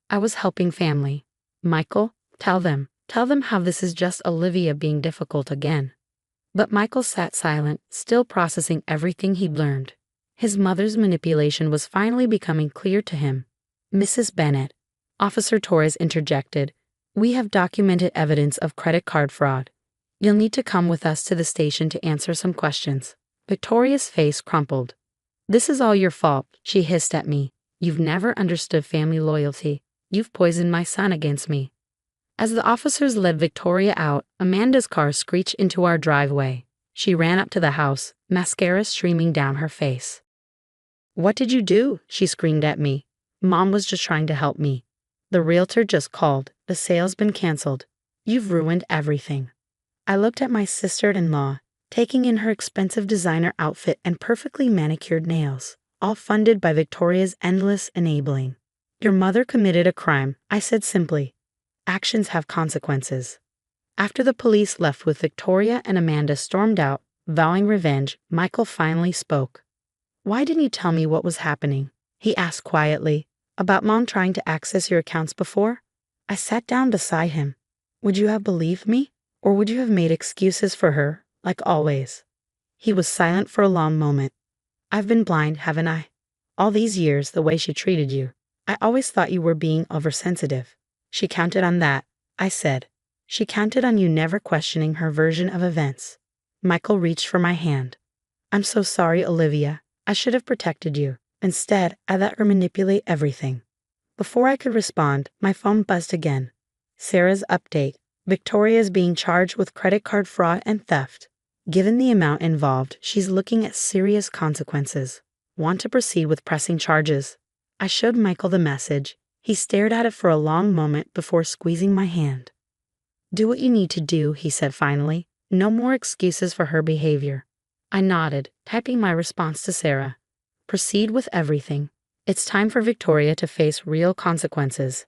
I was helping family. Michael, tell them how this is just Olivia being difficult again. But Michael sat silent, still processing everything he'd learned. His mother's manipulation was finally becoming clear to him. Mrs. Bennett, Officer Torres interjected, we have documented evidence of credit card fraud. You'll need to come with us to the station to answer some questions. Victoria's face crumpled. This is all your fault, she hissed at me. You've never understood family loyalty. You've poisoned my son against me. As the officers led Victoria out, Amanda's car screeched into our driveway. She ran up to the house, mascara streaming down her face. What did you do? She screamed at me. Mom was just trying to help me. The realtor just called. The sale's been canceled. You've ruined everything. I looked at my sister-in-law, taking in her expensive designer outfit and perfectly manicured nails, all funded by Victoria's endless enabling. Your mother committed a crime, I said simply. Actions have consequences. After the police left with Victoria and Amanda stormed out, vowing revenge, Michael finally spoke. Why didn't you tell me what was happening? He asked quietly. About Mom trying to access your accounts before? I sat down beside him. Would you have believed me? Or would you have made excuses for her, like always? He was silent for a long moment. I've been blind, haven't I? All these years, the way she treated you. I always thought you were being oversensitive. She counted on that, I said. She counted on you never questioning her version of events. Michael reached for my hand. I'm so sorry, Olivia. I should have protected you. Instead, I let her manipulate everything. Before I could respond, my phone buzzed again. Sarah's update. Victoria is being charged with credit card fraud and theft. Given the amount involved, she's looking at serious consequences. Want to proceed with pressing charges? I showed Michael the message. He stared at it for a long moment before squeezing my hand. Do what you need to do, he said finally. No more excuses for her behavior. I nodded, typing my response to Sarah. Proceed with everything. It's time for Victoria to face real consequences.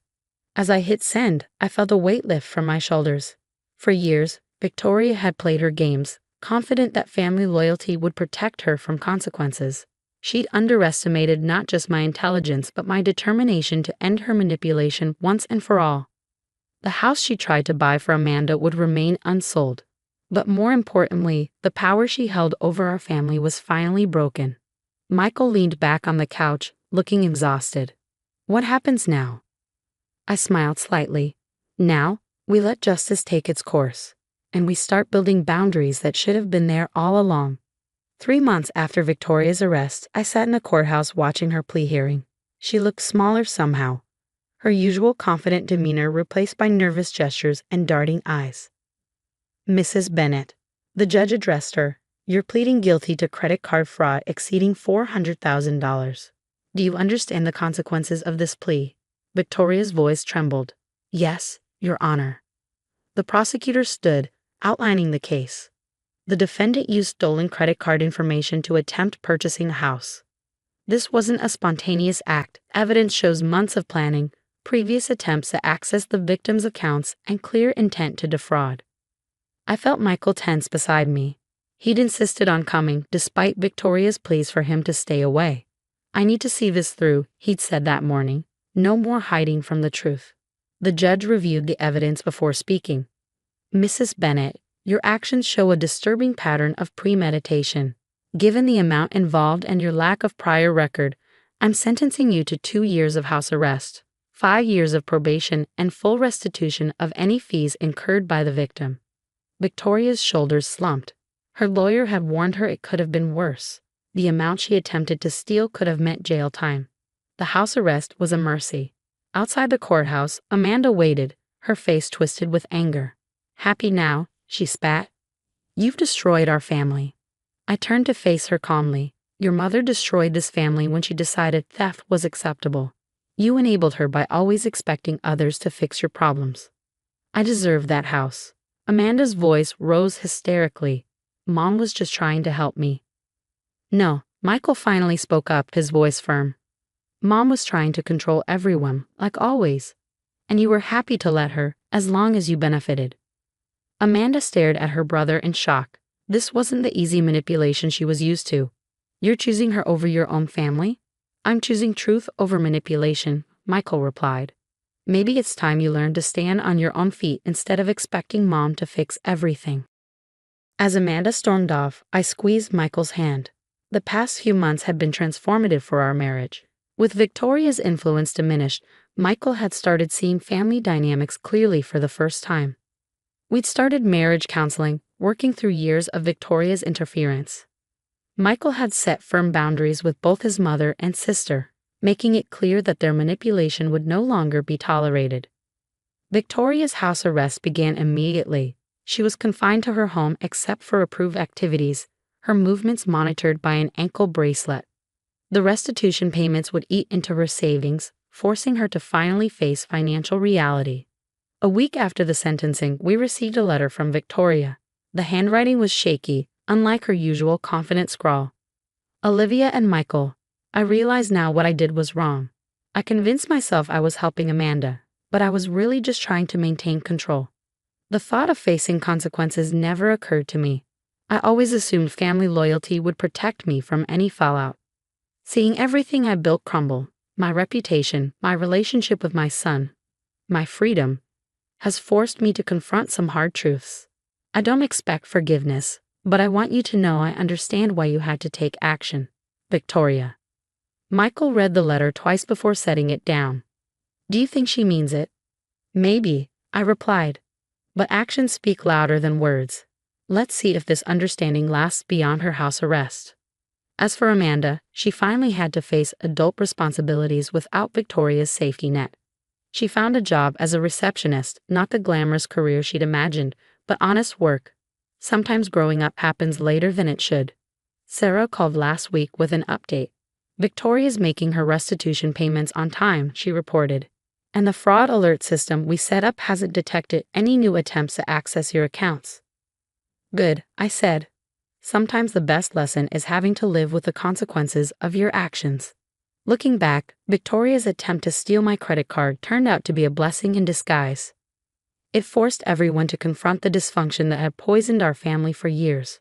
As I hit send, I felt a weight lift from my shoulders. For years, Victoria had played her games, confident that family loyalty would protect her from consequences. She'd underestimated not just my intelligence but my determination to end her manipulation once and for all. The house she tried to buy for Amanda would remain unsold. But more importantly, the power she held over our family was finally broken. Michael leaned back on the couch, looking exhausted. What happens now? I smiled slightly. Now, we let justice take its course, and we start building boundaries that should have been there all along. 3 months after Victoria's arrest, I sat in a courthouse watching her plea hearing. She looked smaller somehow, her usual confident demeanor replaced by nervous gestures and darting eyes. Mrs. Bennett, the judge addressed her, you're pleading guilty to credit card fraud exceeding $400,000. Do you understand the consequences of this plea? Victoria's voice trembled. Yes, Your Honor. The prosecutor stood, outlining the case. The defendant used stolen credit card information to attempt purchasing a house. This wasn't a spontaneous act. Evidence shows months of planning, previous attempts to access the victim's accounts, and clear intent to defraud. I felt Michael tense beside me. He'd insisted on coming, despite Victoria's pleas for him to stay away. "I need to see this through," he'd said that morning. "No more hiding from the truth." The judge reviewed the evidence before speaking. "Mrs. Bennett, your actions show a disturbing pattern of premeditation. Given the amount involved and your lack of prior record, I'm sentencing you to 2 years of house arrest, 5 years of probation, and full restitution of any fees incurred by the victim." Victoria's shoulders slumped. Her lawyer had warned her it could have been worse. The amount she attempted to steal could have meant jail time. The house arrest was a mercy. Outside the courthouse, Amanda waited, her face twisted with anger. "Happy now?" she spat. "You've destroyed our family." I turned to face her calmly. "Your mother destroyed this family when she decided theft was acceptable. You enabled her by always expecting others to fix your problems. I deserve that house." Amanda's voice rose hysterically. "Mom was just trying to help me." "No," Michael finally spoke up, his voice firm. "Mom was trying to control everyone, like always. And you were happy to let her, as long as you benefited." Amanda stared at her brother in shock. This wasn't the easy manipulation she was used to. "You're choosing her over your own family?" "I'm choosing truth over manipulation," Michael replied. "Maybe it's time you learned to stand on your own feet instead of expecting Mom to fix everything." As Amanda stormed off, I squeezed Michael's hand. The past few months had been transformative for our marriage. With Victoria's influence diminished, Michael had started seeing family dynamics clearly for the first time. We'd started marriage counseling, working through years of Victoria's interference. Michael had set firm boundaries with both his mother and sister, making it clear that their manipulation would no longer be tolerated. Victoria's house arrest began immediately. She was confined to her home except for approved activities, her movements monitored by an ankle bracelet. The restitution payments would eat into her savings, forcing her to finally face financial reality. A week after the sentencing, we received a letter from Victoria. The handwriting was shaky, unlike her usual confident scrawl. "Olivia and Michael, I realize now what I did was wrong. I convinced myself I was helping Amanda, but I was really just trying to maintain control. The thought of facing consequences never occurred to me. I always assumed family loyalty would protect me from any fallout. Seeing everything I built crumble, my reputation, my relationship with my son, my freedom, has forced me to confront some hard truths. I don't expect forgiveness, but I want you to know I understand why you had to take action. Victoria." Michael read the letter twice before setting it down. "Do you think she means it?" "Maybe," I replied. "But actions speak louder than words. Let's see if this understanding lasts beyond her house arrest." As for Amanda, she finally had to face adult responsibilities without Victoria's safety net. She found a job as a receptionist, not the glamorous career she'd imagined, but honest work. Sometimes growing up happens later than it should. Sarah called last week with an update. "Victoria's making her restitution payments on time," she reported. "And the fraud alert system we set up hasn't detected any new attempts to access your accounts." "Good," I said. Sometimes the best lesson is having to live with the consequences of your actions. Looking back, Victoria's attempt to steal my credit card turned out to be a blessing in disguise. It forced everyone to confront the dysfunction that had poisoned our family for years.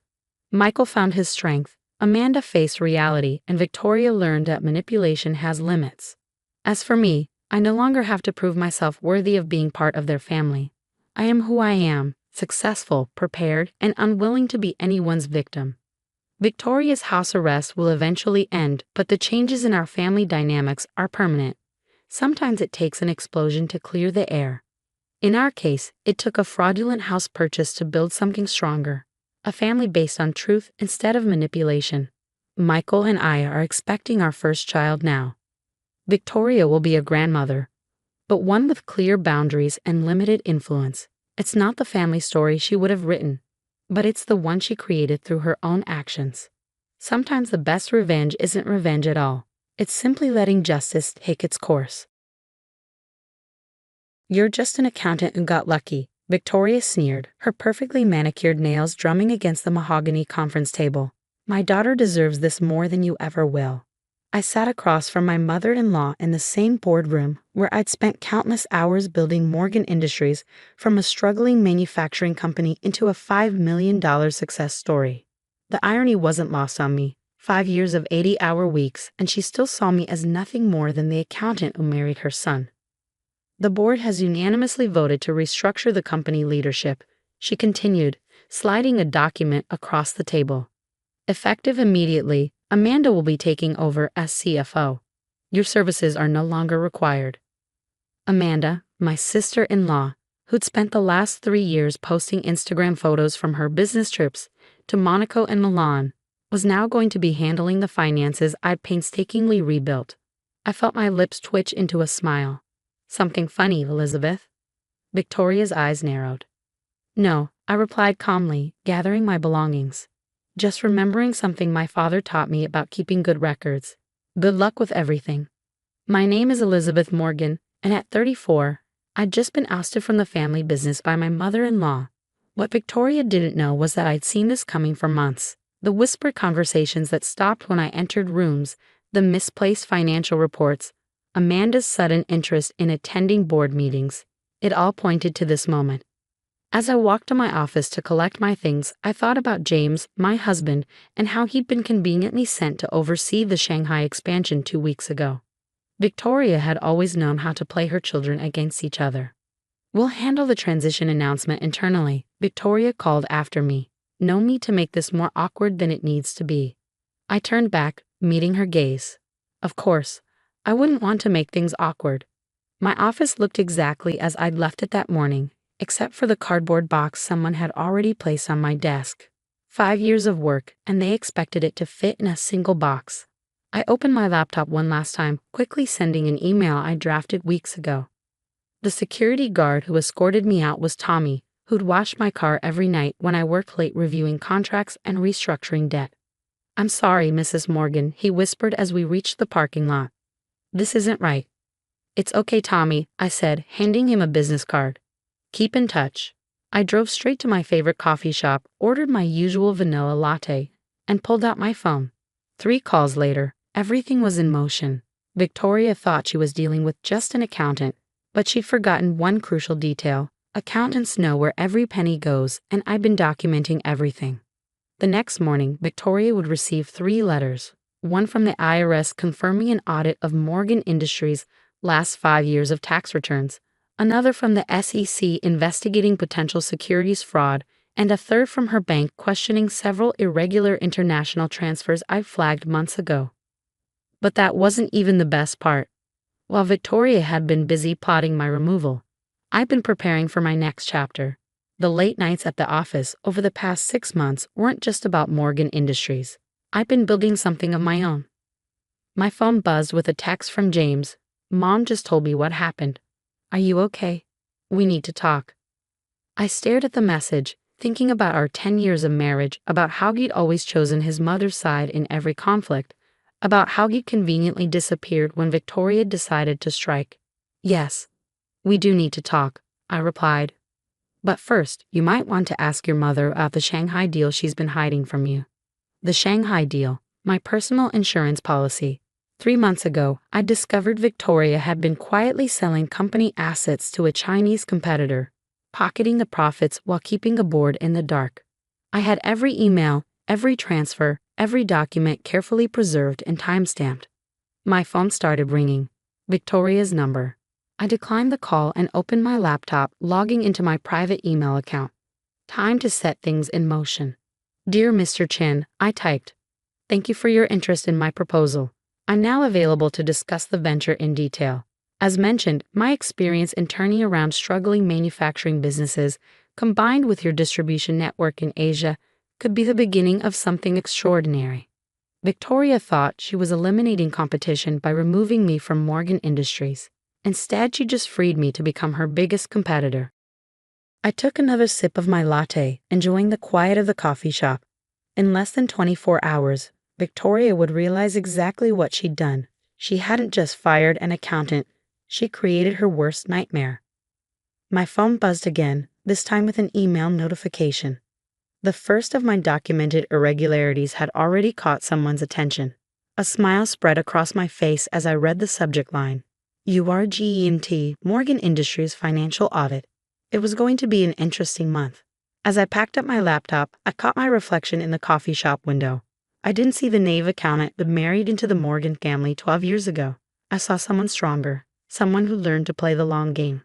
Michael found his strength, Amanda faced reality, and Victoria learned that manipulation has limits. As for me, I no longer have to prove myself worthy of being part of their family. I am who I am, successful, prepared, and unwilling to be anyone's victim. Victoria's house arrest will eventually end, but the changes in our family dynamics are permanent. Sometimes it takes an explosion to clear the air. In our case, it took a fraudulent house purchase to build something stronger, a family based on truth instead of manipulation. Michael and I are expecting our first child now. Victoria will be a grandmother, but one with clear boundaries and limited influence. It's not the family story she would have written, but it's the one she created through her own actions. Sometimes the best revenge isn't revenge at all. It's simply letting justice take its course. "You're just an accountant who got lucky," Victoria sneered, her perfectly manicured nails drumming against the mahogany conference table. "My daughter deserves this more than you ever will." I sat across from my mother-in-law in the same boardroom where I'd spent countless hours building Morgan Industries from a struggling manufacturing company into a $5 million success story. The irony wasn't lost on me. 5 years of 80-hour weeks, and she still saw me as nothing more than the accountant who married her son. The board has unanimously voted to restructure the company leadership, she continued, sliding a document across the table. Effective immediately, Amanda will be taking over as CFO. Your services are no longer required. Amanda, my sister-in-law, who'd spent the last 3 years posting Instagram photos from her business trips to Monaco and Milan, was now going to be handling the finances I'd painstakingly rebuilt. I felt my lips twitch into a smile. Something funny, Elizabeth? Victoria's eyes narrowed. No, I replied calmly, gathering my belongings. Just remembering something my father taught me about keeping good records. Good luck with everything. My name is Elizabeth Morgan, and at 34, I'd just been ousted from the family business by my mother-in-law. What Victoria didn't know was that I'd seen this coming for months. The whispered conversations that stopped when I entered rooms, the misplaced financial reports, Amanda's sudden interest in attending board meetings. It all pointed to this moment. As I walked to my office to collect my things, I thought about James, my husband, and how he'd been conveniently sent to oversee the Shanghai expansion 2 weeks ago. Victoria had always known how to play her children against each other. We'll handle the transition announcement internally, Victoria called after me. No need to make this more awkward than it needs to be. I turned back, meeting her gaze. Of course, I wouldn't want to make things awkward. My office looked exactly as I'd left it that morning, except for the cardboard box someone had already placed on my desk. 5 years of work, and they expected it to fit in a single box. I opened my laptop one last time, quickly sending an email I drafted weeks ago. The security guard who escorted me out was Tommy, who'd washed my car every night when I worked late reviewing contracts and restructuring debt. I'm sorry, Mrs. Morgan, he whispered as we reached the parking lot. This isn't right. It's okay, Tommy, I said, handing him a business card. Keep in touch. I drove straight to my favorite coffee shop, ordered my usual vanilla latte, and pulled out my phone. 3 calls later, everything was in motion. Victoria thought she was dealing with just an accountant, but she'd forgotten one crucial detail. Accountants know where every penny goes, and I'd been documenting everything. The next morning, Victoria would receive 3 letters, one from the IRS confirming an audit of Morgan Industries' last 5 years of tax returns, another from the SEC investigating potential securities fraud, and a third from her bank questioning several irregular international transfers I'd flagged months ago. But that wasn't even the best part. While Victoria had been busy plotting my removal, I'd been preparing for my next chapter. The late nights at the office over the past 6 months weren't just about Morgan Industries. I'd been building something of my own. My phone buzzed with a text from James. Mom just told me what happened. Are you okay? We need to talk. I stared at the message, thinking about our 10 years of marriage, about how he'd always chosen his mother's side in every conflict, about how he'd conveniently disappeared when Victoria decided to strike. Yes, we do need to talk, I replied. But first, you might want to ask your mother about the Shanghai deal she's been hiding from you. The Shanghai deal, my personal insurance policy. 3 months ago, I discovered Victoria had been quietly selling company assets to a Chinese competitor, pocketing the profits while keeping the board in the dark. I had every email, every transfer, every document carefully preserved and timestamped. My phone started ringing. Victoria's number. I declined the call and opened my laptop, logging into my private email account. Time to set things in motion. Dear Mr. Chen, I typed. Thank you for your interest in my proposal. I'm now available to discuss the venture in detail. As mentioned, my experience in turning around struggling manufacturing businesses, combined with your distribution network in Asia, could be the beginning of something extraordinary. Victoria thought she was eliminating competition by removing me from Morgan Industries. Instead, she just freed me to become her biggest competitor. I took another sip of my latte, enjoying the quiet of the coffee shop. In less than 24 hours, Victoria would realize exactly what she'd done. She hadn't just fired an accountant, she created her worst nightmare. My phone buzzed again, this time with an email notification. The first of my documented irregularities had already caught someone's attention. A smile spread across my face as I read the subject line. URGENT, Morgan Industries Financial Audit. It was going to be an interesting month. As I packed up my laptop, I caught my reflection in the coffee shop window. I didn't see the naive accountant but married into the Morgan family 12 years ago. I saw someone stronger, someone who learned to play the long game.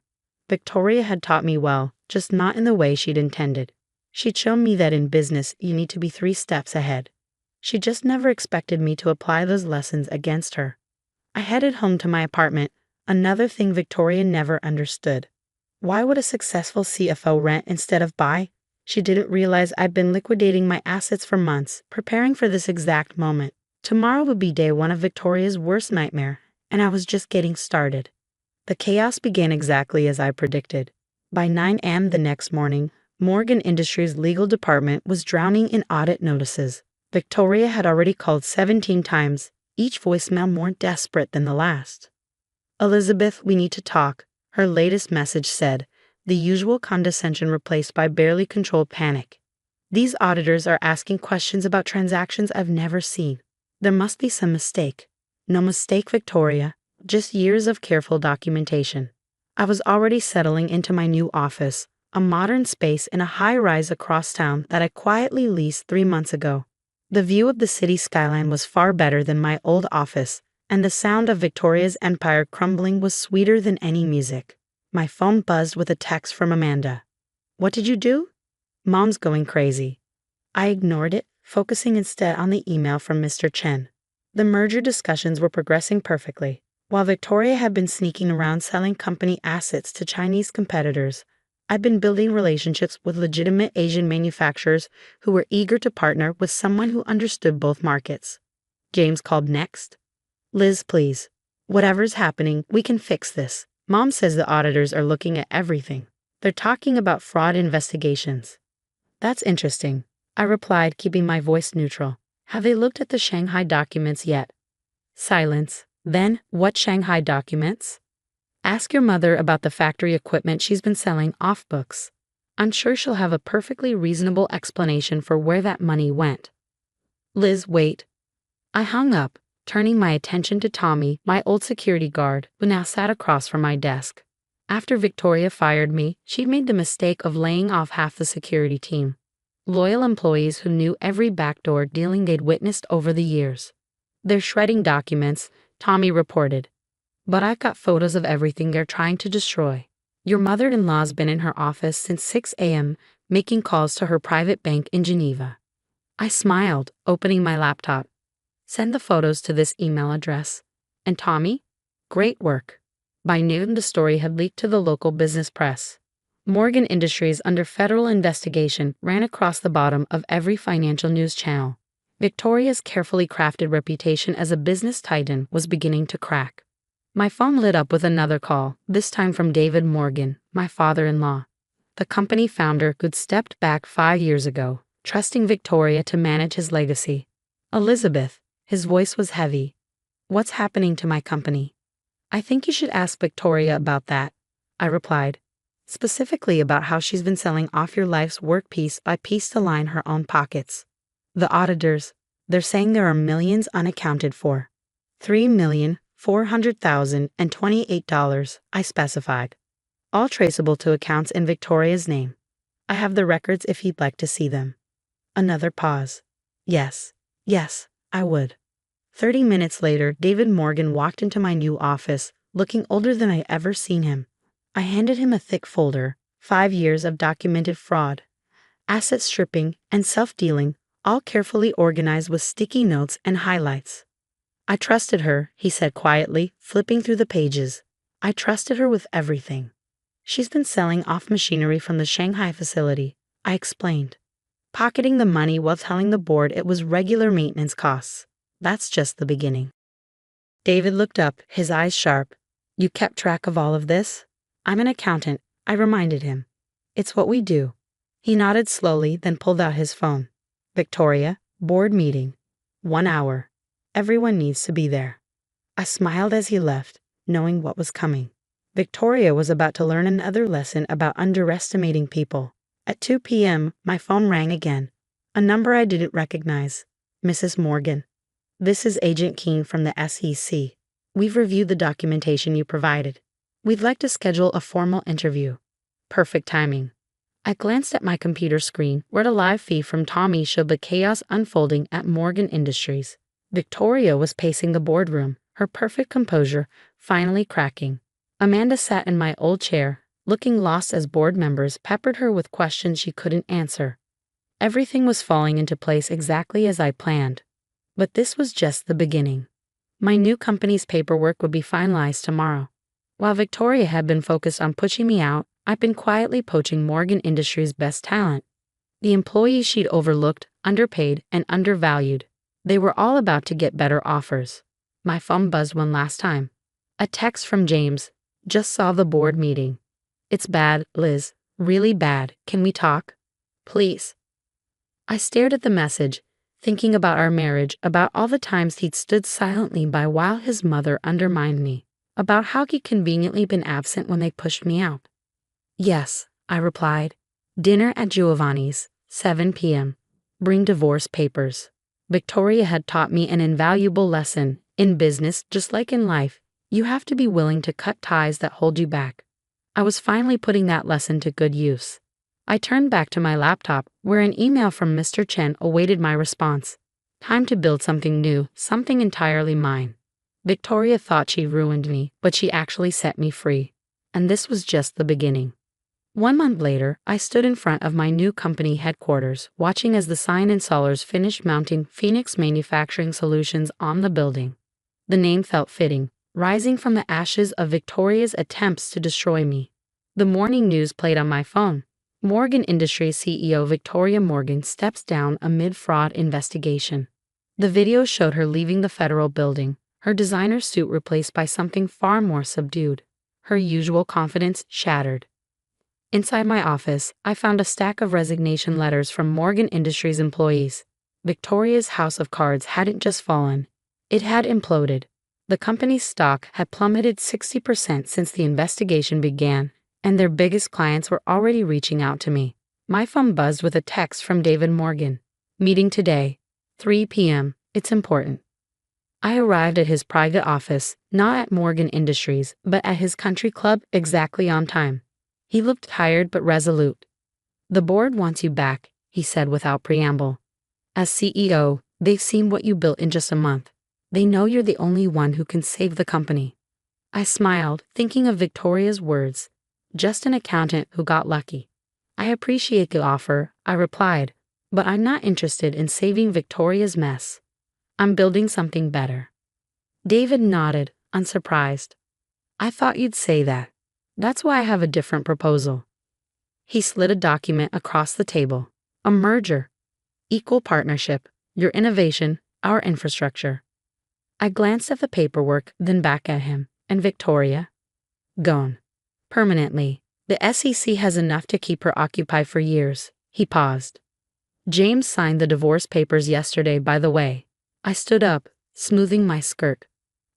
Victoria had taught me well, just not in the way she'd intended. She'd shown me that in business you need to be 3 steps ahead. She just never expected me to apply those lessons against her. I headed home to my apartment, another thing Victoria never understood. Why would a successful CFO rent instead of buy? She didn't realize I'd been liquidating my assets for months, preparing for this exact moment. Tomorrow would be day 1 of Victoria's worst nightmare, and I was just getting started. The chaos began exactly as I predicted. By 9 a.m. the next morning, Morgan Industries' legal department was drowning in audit notices. Victoria had already called 17 times, each voicemail more desperate than the last. "Elizabeth, we need to talk," her latest message said, the usual condescension replaced by barely controlled panic. "These auditors are asking questions about transactions I've never seen. There must be some mistake." "No mistake, Victoria, just years of careful documentation." I was already settling into my new office, a modern space in a high-rise across town that I quietly leased 3 months ago. The view of the city skyline was far better than my old office, and the sound of Victoria's empire crumbling was sweeter than any music. My phone buzzed with a text from Amanda. "What did you do?" "Mom's going crazy." I ignored it, focusing instead on the email from Mr. Chen. The merger discussions were progressing perfectly. While Victoria had been sneaking around selling company assets to Chinese competitors, I'd been building relationships with legitimate Asian manufacturers who were eager to partner with someone who understood both markets. James called next. "Liz, please. Whatever's happening, we can fix this. Mom says the auditors are looking at everything. They're talking about fraud investigations." "That's interesting," I replied, keeping my voice neutral. "Have they looked at the Shanghai documents yet?" Silence. "Then, what Shanghai documents?" "Ask your mother about the factory equipment she's been selling off books. I'm sure she'll have a perfectly reasonable explanation for where that money went." "Liz, wait." I hung up, turning my attention to Tommy, my old security guard, who now sat across from my desk. After Victoria fired me, she'd made the mistake of laying off half the security team. Loyal employees who knew every backdoor dealing they'd witnessed over the years. "They're shredding documents," Tommy reported. "But I've got photos of everything they're trying to destroy. Your mother-in-law's been in her office since 6 a.m., making calls to her private bank in Geneva." I smiled, opening my laptop. "Send the photos to this email address." "And Tommy?" "Great work." By noon, the story had leaked to the local business press. Morgan Industries, under federal investigation, ran across the bottom of every financial news channel. Victoria's carefully crafted reputation as a business titan was beginning to crack. My phone lit up with another call, this time from David Morgan, my father-in-law. The company founder who'd stepped back 5 years ago, trusting Victoria to manage his legacy. "Elizabeth," his voice was heavy. "What's happening to my company?" "I think you should ask Victoria about that," I replied. "Specifically about how she's been selling off your life's work piece by piece to line her own pockets. The auditors, they're saying there are millions unaccounted for." $3,400,028, I specified. "All traceable to accounts in Victoria's name. I have the records if you'd like to see them." Another pause. Yes, I would. 30 minutes later, David Morgan walked into my new office, looking older than I'd ever seen him. I handed him a thick folder, 5 years of documented fraud, asset stripping, and self-dealing, all carefully organized with sticky notes and highlights. "I trusted her," he said quietly, flipping through the pages. "I trusted her with everything. She's been selling off machinery from the Shanghai facility," I explained, pocketing the money while telling the board it was regular maintenance costs. That's just the beginning. David looked up, his eyes sharp. "You kept track of all of this?" "I'm an accountant," I reminded him. "It's what we do." He nodded slowly, then pulled out his phone. "Victoria, board meeting. 1 hour. Everyone needs to be there." I smiled as he left, knowing what was coming. Victoria was about to learn another lesson about underestimating people. At 2 p.m., my phone rang again. A number I didn't recognize. "Mrs. Morgan." This is Agent Keene from the SEC. We've reviewed the documentation you provided. We'd like to schedule a formal interview. Perfect timing. I glanced at my computer screen where the live feed from Tommy showed the chaos unfolding at Morgan Industries. Victoria was pacing the boardroom, her perfect composure finally cracking. Amanda sat in my old chair, looking lost as board members peppered her with questions she couldn't answer. Everything was falling into place exactly as I planned. But this was just the beginning. My new company's paperwork would be finalized tomorrow. While Victoria had been focused on pushing me out, I've been quietly poaching Morgan Industries' best talent. The employees she'd overlooked, underpaid, and undervalued. They were all about to get better offers. My phone buzzed one last time. A text from James. Just saw the board meeting. It's bad, Liz. Really bad. Can we talk? Please. I stared at the message, thinking about our marriage, about all the times he'd stood silently by while his mother undermined me, about how he'd conveniently been absent when they pushed me out. Yes, I replied. Dinner at Giovanni's, 7 p.m. Bring divorce papers. Victoria had taught me an invaluable lesson. In business, just like in life, you have to be willing to cut ties that hold you back. I was finally putting that lesson to good use. I turned back to my laptop, where an email from Mr. Chen awaited my response. Time to build something new, something entirely mine. Victoria thought she ruined me, but she actually set me free. And this was just the beginning. 1 month later, I stood in front of my new company headquarters, watching as the sign installers finished mounting Phoenix Manufacturing Solutions on the building. The name felt fitting, rising from the ashes of Victoria's attempts to destroy me. The morning news played on my phone. Morgan Industries CEO Victoria Morgan steps down amid fraud investigation. The video showed her leaving the federal building, her designer suit replaced by something far more subdued. Her usual confidence shattered. Inside my office, I found a stack of resignation letters from Morgan Industries employees. Victoria's house of cards hadn't just fallen, it had imploded. The company's stock had plummeted 60% since the investigation began, and their biggest clients were already reaching out to me. My phone buzzed with a text from David Morgan. Meeting today, 3 p.m., it's important. I arrived at his private office, not at Morgan Industries, but at his country club exactly on time. He looked tired but resolute. The board wants you back, he said without preamble. As CEO, they've seen what you built in just a month. They know you're the only one who can save the company. I smiled, thinking of Victoria's words. Just an accountant who got lucky. I appreciate the offer, I replied, but I'm not interested in saving Victoria's mess. I'm building something better. David nodded, unsurprised. I thought you'd say that. That's why I have a different proposal. He slid a document across the table. A merger. Equal partnership. Your innovation, our infrastructure. I glanced at the paperwork, then back at him. And Victoria? Gone. Permanently. The SEC has enough to keep her occupied for years. He paused. James signed the divorce papers yesterday, by the way. I stood up, smoothing my skirt.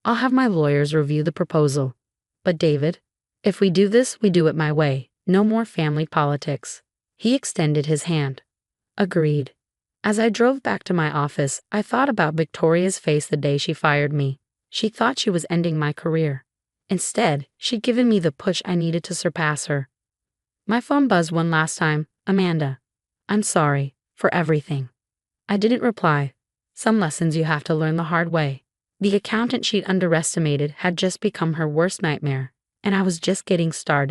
I'll have my lawyers review the proposal. But David, if we do this, we do it my way. No more family politics. He extended his hand. Agreed. As I drove back to my office, I thought about Victoria's face the day she fired me. She thought she was ending my career. Instead, she'd given me the push I needed to surpass her. My phone buzzed one last time. Amanda. I'm sorry for everything. I didn't reply. Some lessons you have to learn the hard way. The accountant she'd underestimated had just become her worst nightmare, and I was just getting started.